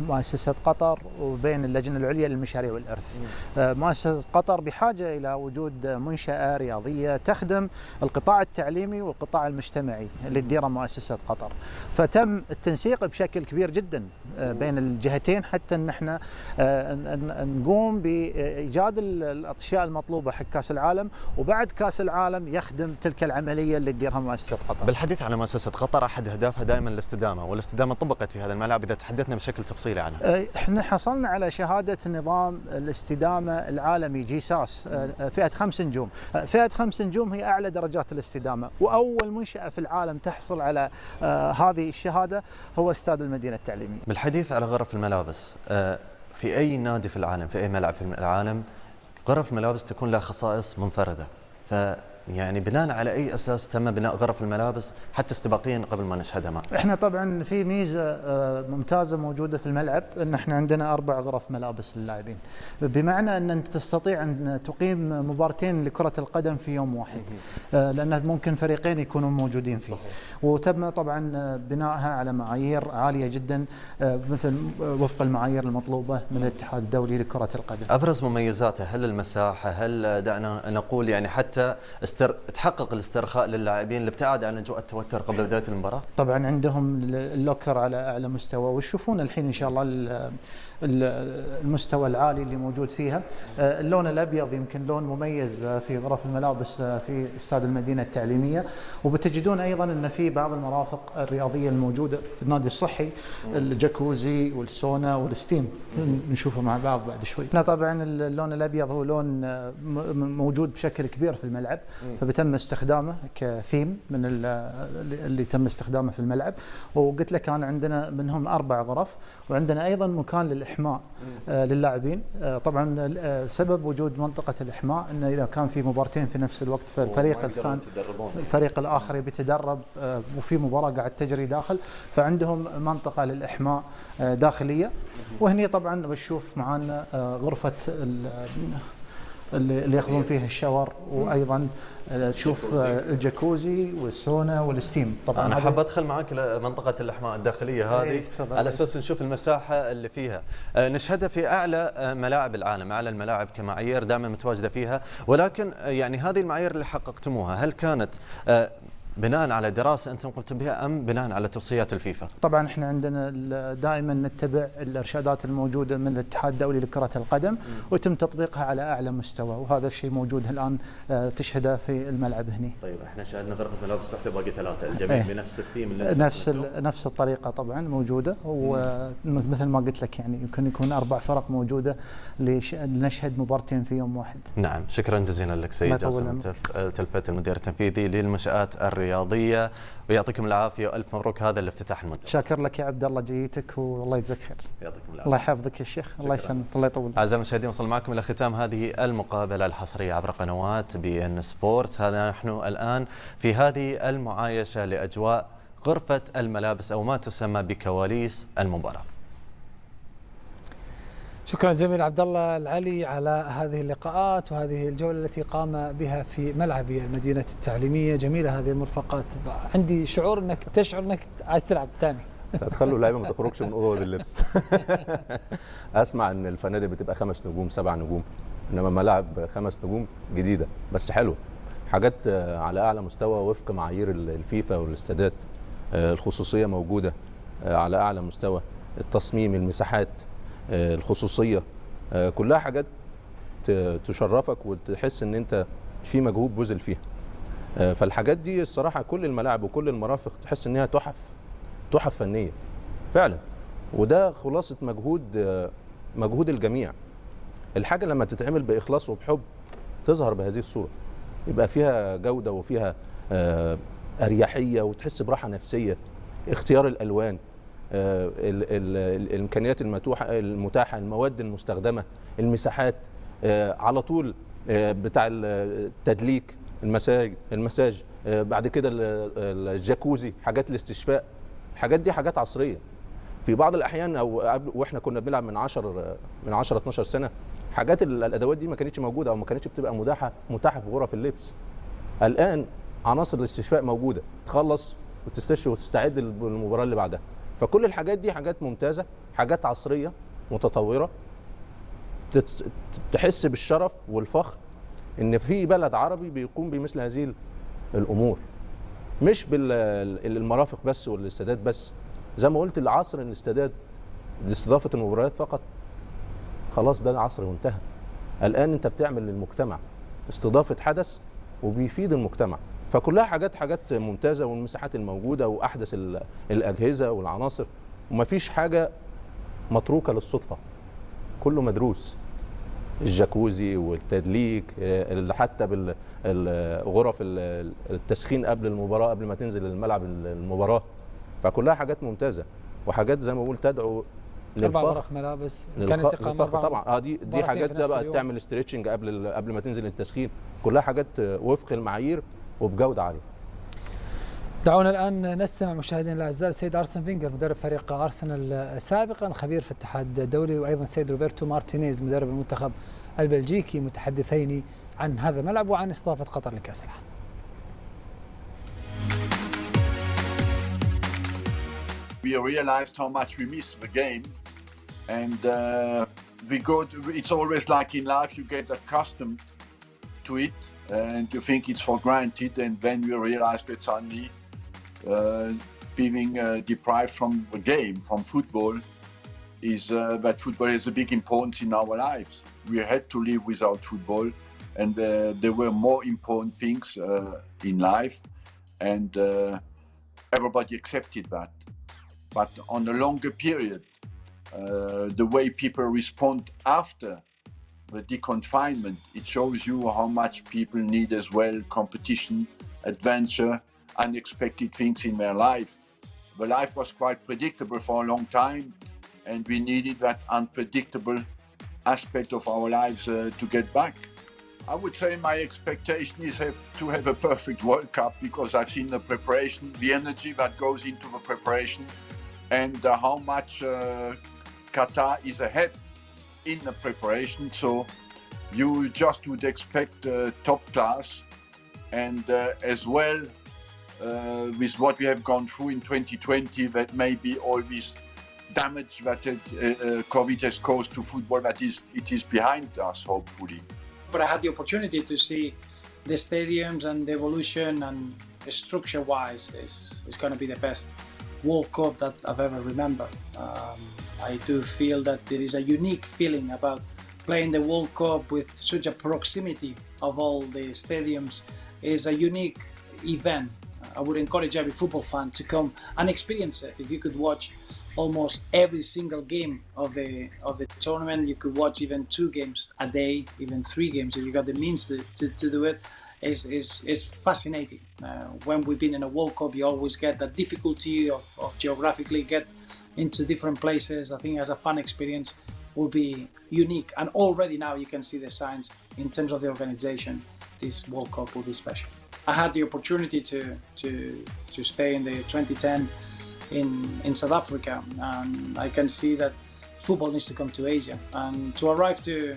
مؤسسة قطر وبين اللجنة العليا للمشاريع والإرث. مؤسسة قطر بحاجة إلى وجود منشأة رياضية تخدم القطاع التعليمي والقطاع المجتمعي اللي تديره مؤسسة قطر، فتم التنسيق بشكل كبير جدا بين الجهتين حتى ان احنا نقوم بإيجاد الأشياء المطلوبة حق كأس العالم، وبعد كأس العالم يخدم تلك العملية اللي تديرها مؤسسة قطر. بالحديث عن مؤسسة قطر، أحد أهدافها دائما الاستدامة، والاستدامة طبقت في هذا الملعب. إذا تحدثنا بشكل تفصيلي عنها. احنا حصلنا على شهادة نظام الاستدامة العالمي جيساس فئة 5 نجوم. فئة 5 نجوم هي أعلى درجات الاستدامة، وأول منشأة في العالم تحصل على هذه الشهادة هو استاد المدينة التعليمية. بالحديث على غرف الملابس، في أي نادي في العالم، في أي ملعب في العالم، غرف الملابس تكون لها خصائص منفردة. يعني بناء على أي أساس تم بناء غرف الملابس حتى استباقيا قبل ما نشهدها معنا؟ احنا طبعا في ميزة ممتازة موجودة في الملعب، ان احنا عندنا 4 غرف ملابس للاعبين، بمعنى ان انت تستطيع ان تقيم مباراتين لكرة القدم في يوم واحد، لأن ممكن فريقين يكونوا موجودين فيه. صحيح. وتم طبعا بنائها على معايير عالية جدا، مثل وفق المعايير المطلوبة من الاتحاد الدولي لكرة القدم. أبرز مميزاته هل المساحة؟ هل دعنا نقول يعني حتى تحقق الاسترخاء للاعبين الابتعاد عن اجواء التوتر قبل بدايه المباراه؟ طبعا عندهم اللوكر على اعلى مستوى، وتشوفون الحين ان شاء الله المستوى العالي اللي موجود فيها. اللون الابيض يمكن لون مميز في غرف الملابس في استاد المدينه التعليميه، وبتجدون ايضا ان في بعض المرافق الرياضيه الموجوده في النادي الصحي، الجاكوزي والسونا والستيم نشوفه مع بعض بعد شوي. احنا طبعا اللون الابيض هو لون موجود بشكل كبير في الملعب، فبتم استخدامه كثيم من اللي تم استخدامه في الملعب. وقلت لك كان عندنا منهم 4 غرف، وعندنا ايضا مكان للاحماء للاعبين. طبعا سبب وجود منطقه الاحماء انه اذا كان في مبارتين في نفس الوقت فالفريق الثاني الفريق الاخر يبي يتدرب وفي مباراه قاعد تجري داخل، فعندهم منطقه للاحماء داخليه. وهني طبعا بتشوف معانا غرفه اللي ياخذون فيها الشاور، وايضا تشوف الجاكوزي والسونا والستيم. طبعا انا حاب ادخل معك لمنطقه الاحماء الداخليه هذه على اساس نشوف المساحه اللي فيها. نشهدها في اعلى ملاعب العالم، اعلى الملاعب كمعايير دائما متواجده فيها، ولكن يعني هذه المعايير اللي حققتموها هل كانت بناء على دراسة أنتم قمتم بها أم بناء على توصيات الفيفا؟ طبعا احنا عندنا دائما نتبع الإرشادات الموجودة من الاتحاد الدولي لكرة القدم، ويتم تطبيقها على أعلى مستوى، وهذا الشيء موجود الآن تشهده في الملعب هنا. طيب احنا شاهدنا غرفة ملابس واحدة باقي 3، الجميع بنفس الثيم اللي نفس الطريقة طبعا موجودة، ومثل ما قلت لك يعني يمكن يكون 4 فرق موجودة لنشهد مباراتين في يوم واحد. نعم، شكرا جزيلا لك سيد جاسم تلفت المدير التنفيذي للمنشآت الرياضية، ويعطيكم العافية وألف مبروك هذا الافتتاح المدرب. شاكر لك يا عبد الله جيتك، والله يجزاك خير. يعطيكم العافية. الله يحفظك يا شيخ، الله يسلمك، الله يطول. أعزائي المشاهدين، وصل معكم إلى ختام هذه المقابلة الحصرية عبر قنوات بي إن سبورت. هذا نحن الآن في هذه المعايشة لأجواء غرفة الملابس أو ما تسمى بكواليس المباراة. شكرا زميل عبد الله العلي على هذه اللقاءات وهذه الجولة التي قام بها في ملعب المدينة التعليمية. جميلة هذه المرفقات، عندي شعور انك تشعر انك عايز تلعب ثاني. تخلوا اللعيبه ما تخرجش من اوضه اللبس. اسمع ان الفنادق بتبقى 5 نجوم 7 نجوم، انما ملاعب 5 نجوم جديده بس حلوه، حاجات على اعلى مستوى وفق معايير الفيفا والاستادات. الخصوصيه موجوده على اعلى مستوى، التصميم، المساحات، الخصوصيه، كلها حاجات تشرفك وتحس ان انت في مجهود بذل فيها. فالحاجات دي الصراحه كل الملاعب وكل المرافق تحس انها تحف فنيه فعلا، وده خلاصه مجهود الجميع. الحاجه لما تتعمل باخلاص وبحب تظهر بهذه الصوره، يبقى فيها جوده وفيها اريحيه وتحس براحه نفسيه. اختيار الالوان، الامكانيات المتاحه، المواد المستخدمه، المساحات، على طول بتاع التدليك، المساج، بعد كده الجاكوزي، حاجات الاستشفاء. الحاجات دي حاجات عصريه. في بعض الاحيان او قبل واحنا كنا بنلعب من 10 12 سنه، حاجات الادوات دي ما كانتش موجوده او ما كانتش بتبقى متاحه في غرف اللبس. الان عناصر الاستشفاء موجوده، تخلص وتستشفي وتستعد للمباراه اللي بعدها. فكل الحاجات دي حاجات ممتازه، حاجات عصريه متطوره، تحس بالشرف والفخر ان في بلد عربي بيقوم بمثل هذه الامور، مش بالمرافق بس والاستادات بس. زي ما قلت، العصر الاستادات لاستضافه المباريات فقط خلاص ده عصر وانتهى. الان انت بتعمل للمجتمع استضافه حدث وبيفيد المجتمع. فكلها حاجات ممتازه، والمساحات الموجوده واحدث الاجهزه والعناصر، ومفيش حاجه متروكه للصدفه، كله مدروس. الجاكوزي والتدليك، حتى بالغرف التسخين قبل المباراه، قبل ما تنزل الملعب المباراه. فكلها حاجات ممتازه وحاجات زي ما بقول تدعو للفخر. 4 غرف ملابس، كانت اقامه 4 طبعا. دي حاجات بقى تعمل ستريتشنج قبل ما تنزل التسخين. كلها حاجات وفق المعايير وبجوده عاليه. دعونا الان نستمع مشاهدينا الاعزاء السيد ارسن فينجر مدرب فريق ارسنال سابقا، خبير في الاتحاد الدولي، وايضا السيد روبرتو مارتينيز مدرب المنتخب البلجيكي، متحدثين عن هذا الملعب وعن استضافه قطر لكاس العالم. We realized how much we miss the game, and it's always like in life, you get accustomed to it and you think it's for granted, and then we realize that suddenly being deprived from the game, from football, is that football has a big importance in our lives. We had to live without football, and there were more important things in life, and everybody accepted that. But on a longer period, the way people respond after the deconfinement, it shows you how much people need as well competition, adventure, unexpected things in their life. The life was quite predictable for a long time, and we needed that unpredictable aspect of our lives to get back. I would say my expectation is to have a perfect World Cup, because I've seen the preparation, the energy that goes into the preparation, and how much Qatar is ahead in the preparation. So you just would expect top class, and as well with what we have gone through in 2020, that maybe all this damage that COVID has caused to football, it is behind us, hopefully. But I had the opportunity to see the stadiums and the evolution, and structure-wise is going to be the best World Cup that I've ever remembered. I do feel that there is a unique feeling about playing the World Cup with such a proximity of all the stadiums. Is a unique event. I would encourage every football fan to come and experience it. If you could watch almost every single game of the tournament, you could watch even 2 games a day, even 3 games if you got the means to do it. Is fascinating. When we've been in a World Cup, you always get the difficulty of geographically get into different places. I think as a fun experience will be unique, and already now you can see the signs in terms of the organization. This World Cup will be special. I had the opportunity to stay in the 2010 in South Africa, and I can see that football needs to come to Asia, and to arrive to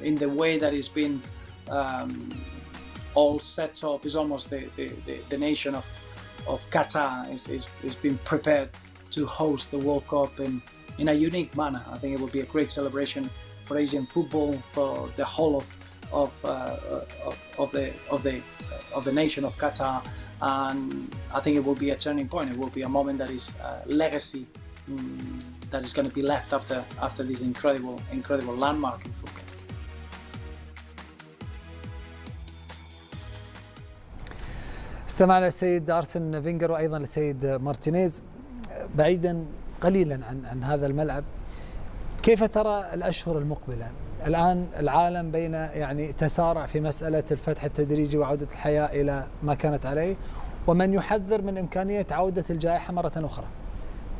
in the way that it's been all set up is almost the nation of Qatar is been prepared to host the World Cup in a unique manner. I think it will be a great celebration for Asian football, for the whole of the nation of Qatar, and I think it will be a turning point. It will be a moment that is legacy that is going to be left after this incredible landmark in football. استمعنا للسيد أرسن فينجر وأيضا للسيد مارتينيز. بعيدا قليلا عن هذا الملعب، كيف ترى الأشهر المقبلة؟ الآن العالم بين يعني تسارع في مسألة الفتح التدريجي وعودة الحياة إلى ما كانت عليه، ومن يحذر من إمكانية عودة الجائحة مرة أخرى.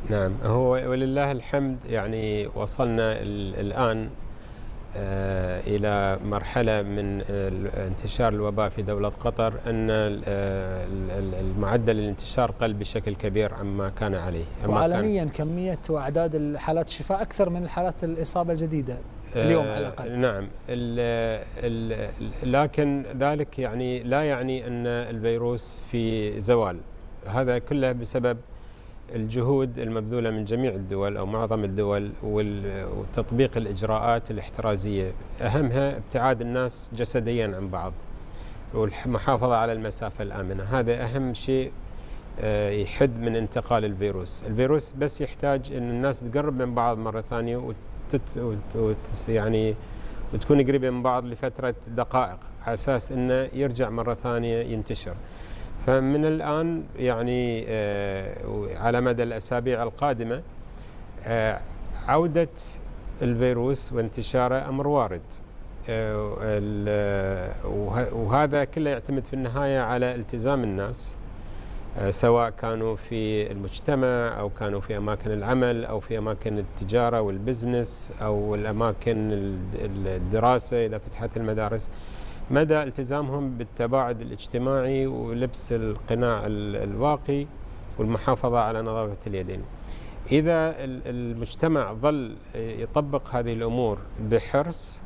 نعم، هو ولله الحمد يعني وصلنا الآن إلى مرحلة من انتشار الوباء في دولة قطر أن المعدل الانتشار قل بشكل كبير عما كان عليه. وعالميا كمية وأعداد حالات الشفاء أكثر من حالات الإصابة الجديدة اليوم على الأقل. نعم، لكن ذلك يعني لا يعني أن الفيروس في زوال. هذا كله بسبب الجهود المبذولة من جميع الدول أو معظم الدول وتطبيق الإجراءات الاحترازية، أهمها ابتعاد الناس جسديا عن بعض والمحافظة على المسافة الآمنة. هذا أهم شيء يحد من انتقال الفيروس. الفيروس بس يحتاج أن الناس تقرب من بعض مرة ثانية يعني وتكون قريبة من بعض لفترة دقائق على أساس أنه يرجع مرة ثانية ينتشر. فمن الآن يعني على مدى الأسابيع القادمة عودة الفيروس وانتشاره أمر وارد، وهذا كله يعتمد في النهاية على التزام الناس، سواء كانوا في المجتمع أو كانوا في أماكن العمل أو في أماكن التجارة والبزنس أو الأماكن الدراسة إذا فتحت المدارس. مدى التزامهم بالتباعد الاجتماعي ولبس القناع الواقي والمحافظة على نظافة اليدين. إذا المجتمع ظل يطبق هذه الأمور بحرص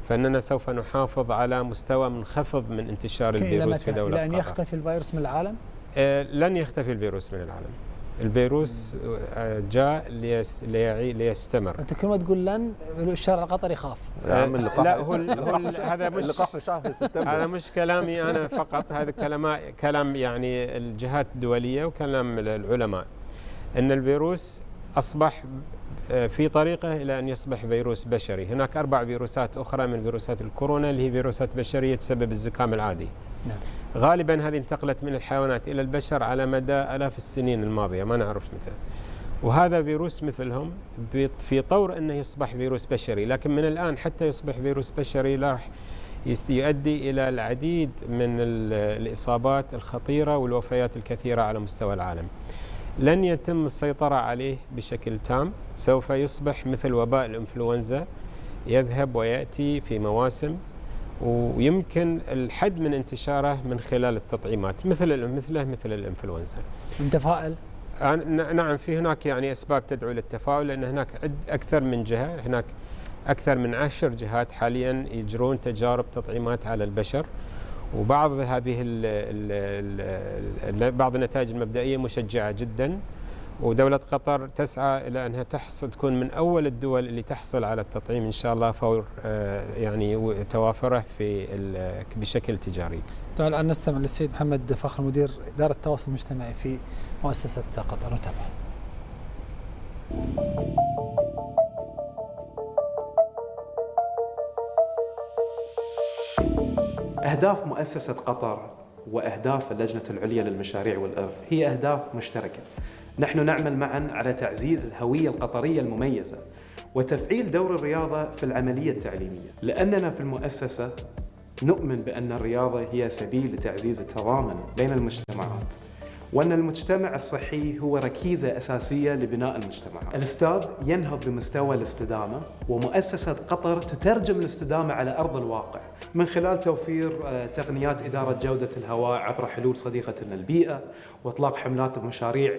فإننا سوف نحافظ على مستوى منخفض من انتشار الفيروس في دولة قطر. إلى أن يختفي الفيروس من العالم؟ لن يختفي الفيروس من العالم. الفيروس جاء ليستمر. أنت كل ما تقول لن الشارع القطري يخاف. لا، هذا مش اللقاح في شهر سبتمبر. هذا مش كلامي أنا فقط، هذا كلام يعني الجهات الدولية وكلام العلماء، أن الفيروس أصبح في طريقه إلى أن يصبح فيروس بشري. هناك 4 فيروسات أخرى من فيروسات الكورونا اللي هي فيروسات بشرية تسبب الزكام العادي. نعم. غالبا هذه انتقلت من الحيوانات إلى البشر على مدى آلاف السنين الماضية، ما نعرف متى. وهذا فيروس مثلهم في طور أنه يصبح فيروس بشري، لكن من الآن حتى يصبح فيروس بشري راح يؤدي إلى العديد من الإصابات الخطيرة والوفيات الكثيرة على مستوى العالم. لن يتم السيطرة عليه بشكل تام، سوف يصبح مثل وباء الإنفلونزا يذهب ويأتي في مواسم، ويمكن الحد من انتشاره من خلال التطعيمات مثل الإنفلونزا. متفائل؟ نعم، في هناك يعني أسباب تدعو للتفاؤل، لأن هناك أكثر من جهة، هناك أكثر من 10 جهات حاليا يجرون تجارب تطعيمات على البشر، وبعض هذه بعض النتائج المبدئية مشجعة جدا، ودولة قطر تسعى إلى أنها تكون من أول الدول اللي تحصل على التطعيم إن شاء الله فور يعني توافره بشكل تجاري. طبعا الآن نستمع للسيد محمد فخر مدير إدارة التواصل المجتمعي في مؤسسة قطر. نتابع. أهداف مؤسسة قطر وأهداف اللجنة العليا للمشاريع والإرث هي أهداف مشتركة. نحن نعمل معا على تعزيز الهوية القطرية المميزة وتفعيل دور الرياضة في العملية التعليمية، لأننا في المؤسسة نؤمن بأن الرياضة هي سبيل لتعزيز التضامن بين المجتمعات، وأن المجتمع الصحي هو ركيزة أساسية لبناء المجتمعات. الأستاذ ينهض بمستوى الاستدامة، ومؤسسة قطر تترجم الاستدامة على أرض الواقع من خلال توفير تقنيات إدارة جودة الهواء عبر حلول صديقة للبيئة، وإطلاق حملات ومشاريع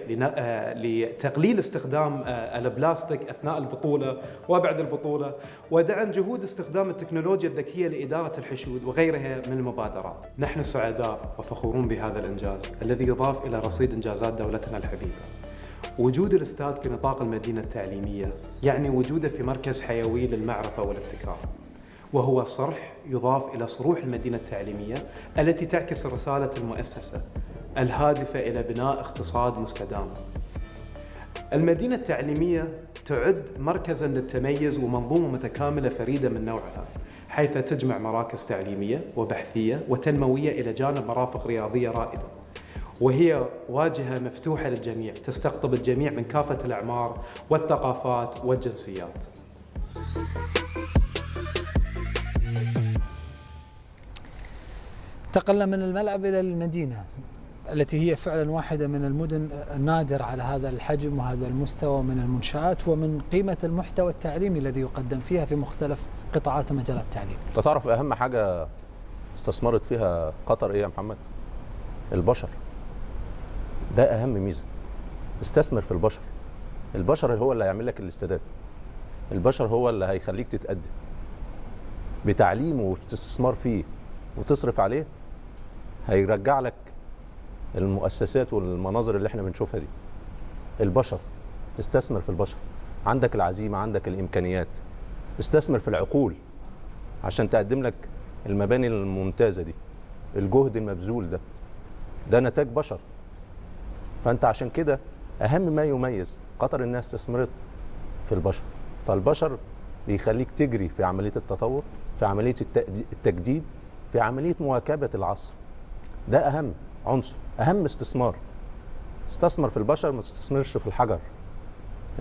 لتقليل استخدام البلاستيك أثناء البطولة وبعد البطولة، ودعم جهود استخدام التكنولوجيا الذكية لإدارة الحشود وغيرها من المبادرات. نحن سعداء وفخورون بهذا الإنجاز الذي يضاف إلى رصيد إنجازات دولتنا الحبيبة، وجود الاستاد في نطاق المدينة التعليمية يعني وجوده في مركز حيوي للمعرفة والابتكار، وهو صرح يضاف إلى صروح المدينة التعليمية التي تعكس رسالة المؤسسة الهادفة إلى بناء اقتصاد مستدام. المدينة التعليمية تعد مركزاً للتميز ومنظومة متكاملة فريدة من نوعها، حيث تجمع مراكز تعليمية وبحثية وتنموية إلى جانب مرافق رياضية رائدة، وهي واجهة مفتوحة للجميع تستقطب الجميع من كافة الأعمار والثقافات والجنسيات. انتقلنا من الملعب إلى المدينة التي هي فعلا واحدة من المدن النادرة على هذا الحجم وهذا المستوى من المنشآت ومن قيمة المحتوى التعليمي الذي يقدم فيها في مختلف قطاعات ومجالات التعليم. انت تعرف اهم حاجة استثمرت فيها قطر ايه يا محمد؟ البشر. ده اهم ميزة. استثمر في البشر. البشر هو اللي هيعمل لك الاستعداد. البشر هو اللي هيخليك تتقدم. بتعليمه وتستثمار فيه وتصرف عليه هيرجع لك المؤسسات والمناظر اللي احنا بنشوفها دي. البشر، تستثمر في البشر. عندك العزيمة، عندك الإمكانيات. استثمر في العقول عشان تقدم لك المباني الممتازة دي. الجهد المبذول ده نتاج بشر. فأنت عشان كده أهم ما يميز قطر إنها استثمرت في البشر. فالبشر بيخليك تجري في عملية التطور، في عملية التجديد، في عملية مواكبة العصر. ده أهم عنصر، أهم استثمار. استثمر في البشر، ما تستثمرش في الحجر.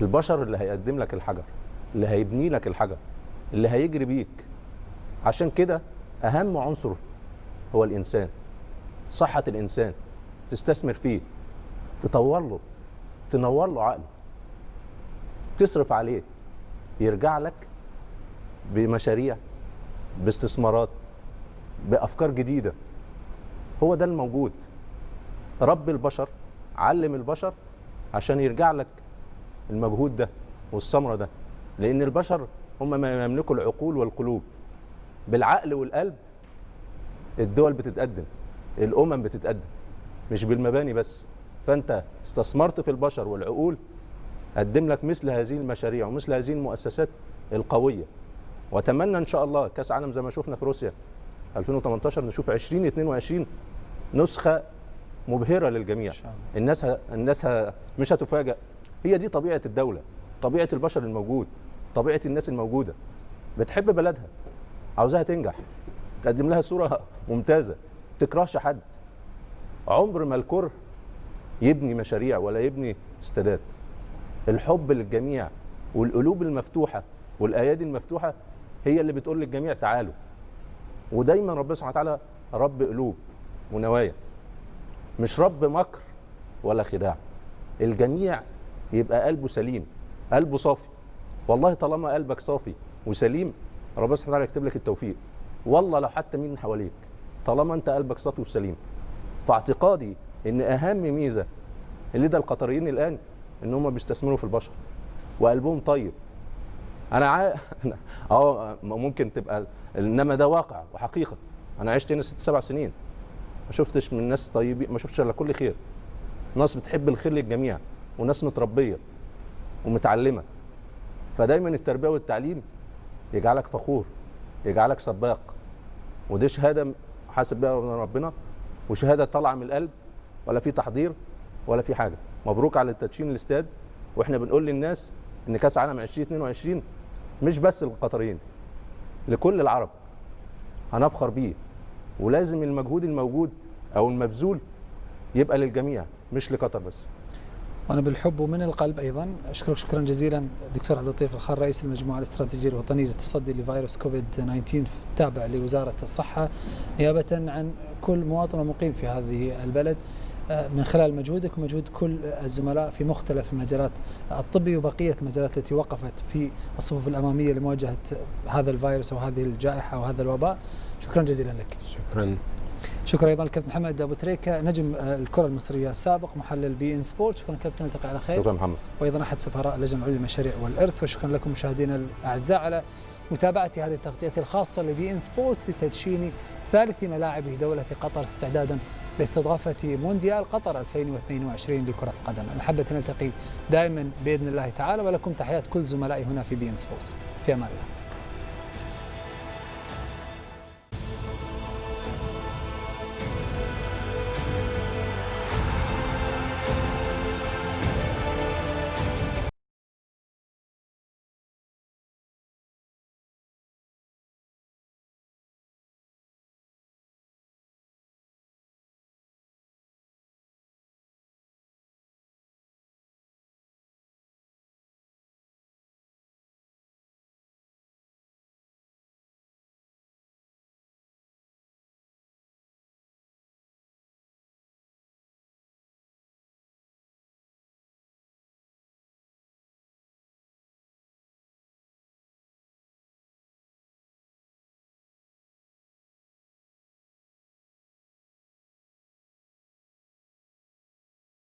البشر اللي هيقدم لك الحجر، اللي هيبني لك الحجر، اللي هيجري بيك. عشان كده أهم عنصر هو الإنسان. صحة الإنسان، تستثمر فيه، تطور له، تنور له عقله، تصرف عليه، يرجع لك بمشاريع، باستثمارات، بأفكار جديدة. هو ده الموجود. رب البشر، علم البشر عشان يرجع لك المجهود ده والثمرة ده. لأن البشر هم ما يملكوا العقول والقلوب. بالعقل والقلب الدول بتتقدم، الأمم بتتقدم، مش بالمباني بس. فأنت استثمرت في البشر والعقول، قدم لك مثل هذه المشاريع ومثل هذه المؤسسات القوية. وأتمنى إن شاء الله كأس عالم زي ما شفنا في روسيا 2018 نشوف 2022 نسخة مبهرة للجميع. الناس مش هتفاجأ. هي دي طبيعة الدولة، طبيعة البشر الموجود، طبيعة الناس الموجودة. بتحب بلدها، عاوزاها تنجح، تقدم لها صورة ممتازة، تكرهش حد. عمر ما الكره يبني مشاريع ولا يبني استادات. الحب للجميع والقلوب المفتوحة والأيادي المفتوحة هي اللي بتقول للجميع تعالوا. ودايما ربنا سبحانه وتعالى رب قلوب ونوايا، مش رب مكر ولا خداع. الجميع يبقى قلبه سليم، قلبه صافي. والله طالما قلبك صافي وسليم ربنا سبحانه وتعالى يكتب لك التوفيق. والله لو حتى مين حواليك، طالما انت قلبك صافي وسليم. فاعتقادي ان اهم ميزه اللي ده القطريين الان ان هم بيستثمروا في البشر وقلبهم طيب. انا ممكن تبقى، انما ده واقع وحقيقه. انا عشت هنا 6-7 سنين، ما شفتش من ناس طيبين، ما شفتش الا كل خير. ناس بتحب الخير للجميع وناس متربيه ومتعلمه. فدايما التربيه والتعليم يجعلك فخور، يجعلك سباق. ودي شهاده حاسب بها ربنا، وشهاده طالعه من القلب، ولا في تحضير ولا في حاجه. مبروك على تدشين الاستاد. واحنا بنقول للناس ان كاس عالم 2022 مش بس للقطريين، لكل العرب هنفخر بيه. ولازم المجهود الموجود او المبذول يبقى للجميع مش لقطر بس. وانا بالحب ومن القلب ايضا اشكرك شكرا جزيلا دكتور عبد اللطيف الخال رئيس المجموعه الاستراتيجيه الوطنيه للتصدي لفيروس كوفيد 19 تابع لوزاره الصحه، نيابه عن كل مواطن ومقيم في هذه البلد، من خلال مجهودك ومجهود كل الزملاء في مختلف المجالات الطبي وبقيه المجالات التي وقفت في الصفوف الاماميه لمواجهه هذا الفيروس وهذه الجائحه وهذا الوباء. شكرا جزيلا لك. شكرا ايضا للكابتن محمد ابو تريكه نجم الكره المصريه السابق محلل بي ان سبورت. شكرا كابتن، نلتقي على خير. شكرا محمد. وايضا احد سفراء اللجنه العليا للمشاريع والارث. وشكرا لكم مشاهدينا الاعزاء على متابعه هذه التغطيه الخاصه لبي ان سبورتس لتدشين ثالث ملاعب دوله قطر استعدادا لاستضافة مونديال قطر 2022 لكرة القدم. محبة نلتقي دائما بإذن الله تعالى، ولكم تحيات كل زملائي هنا في بي إن سبورتس. في أمان الله.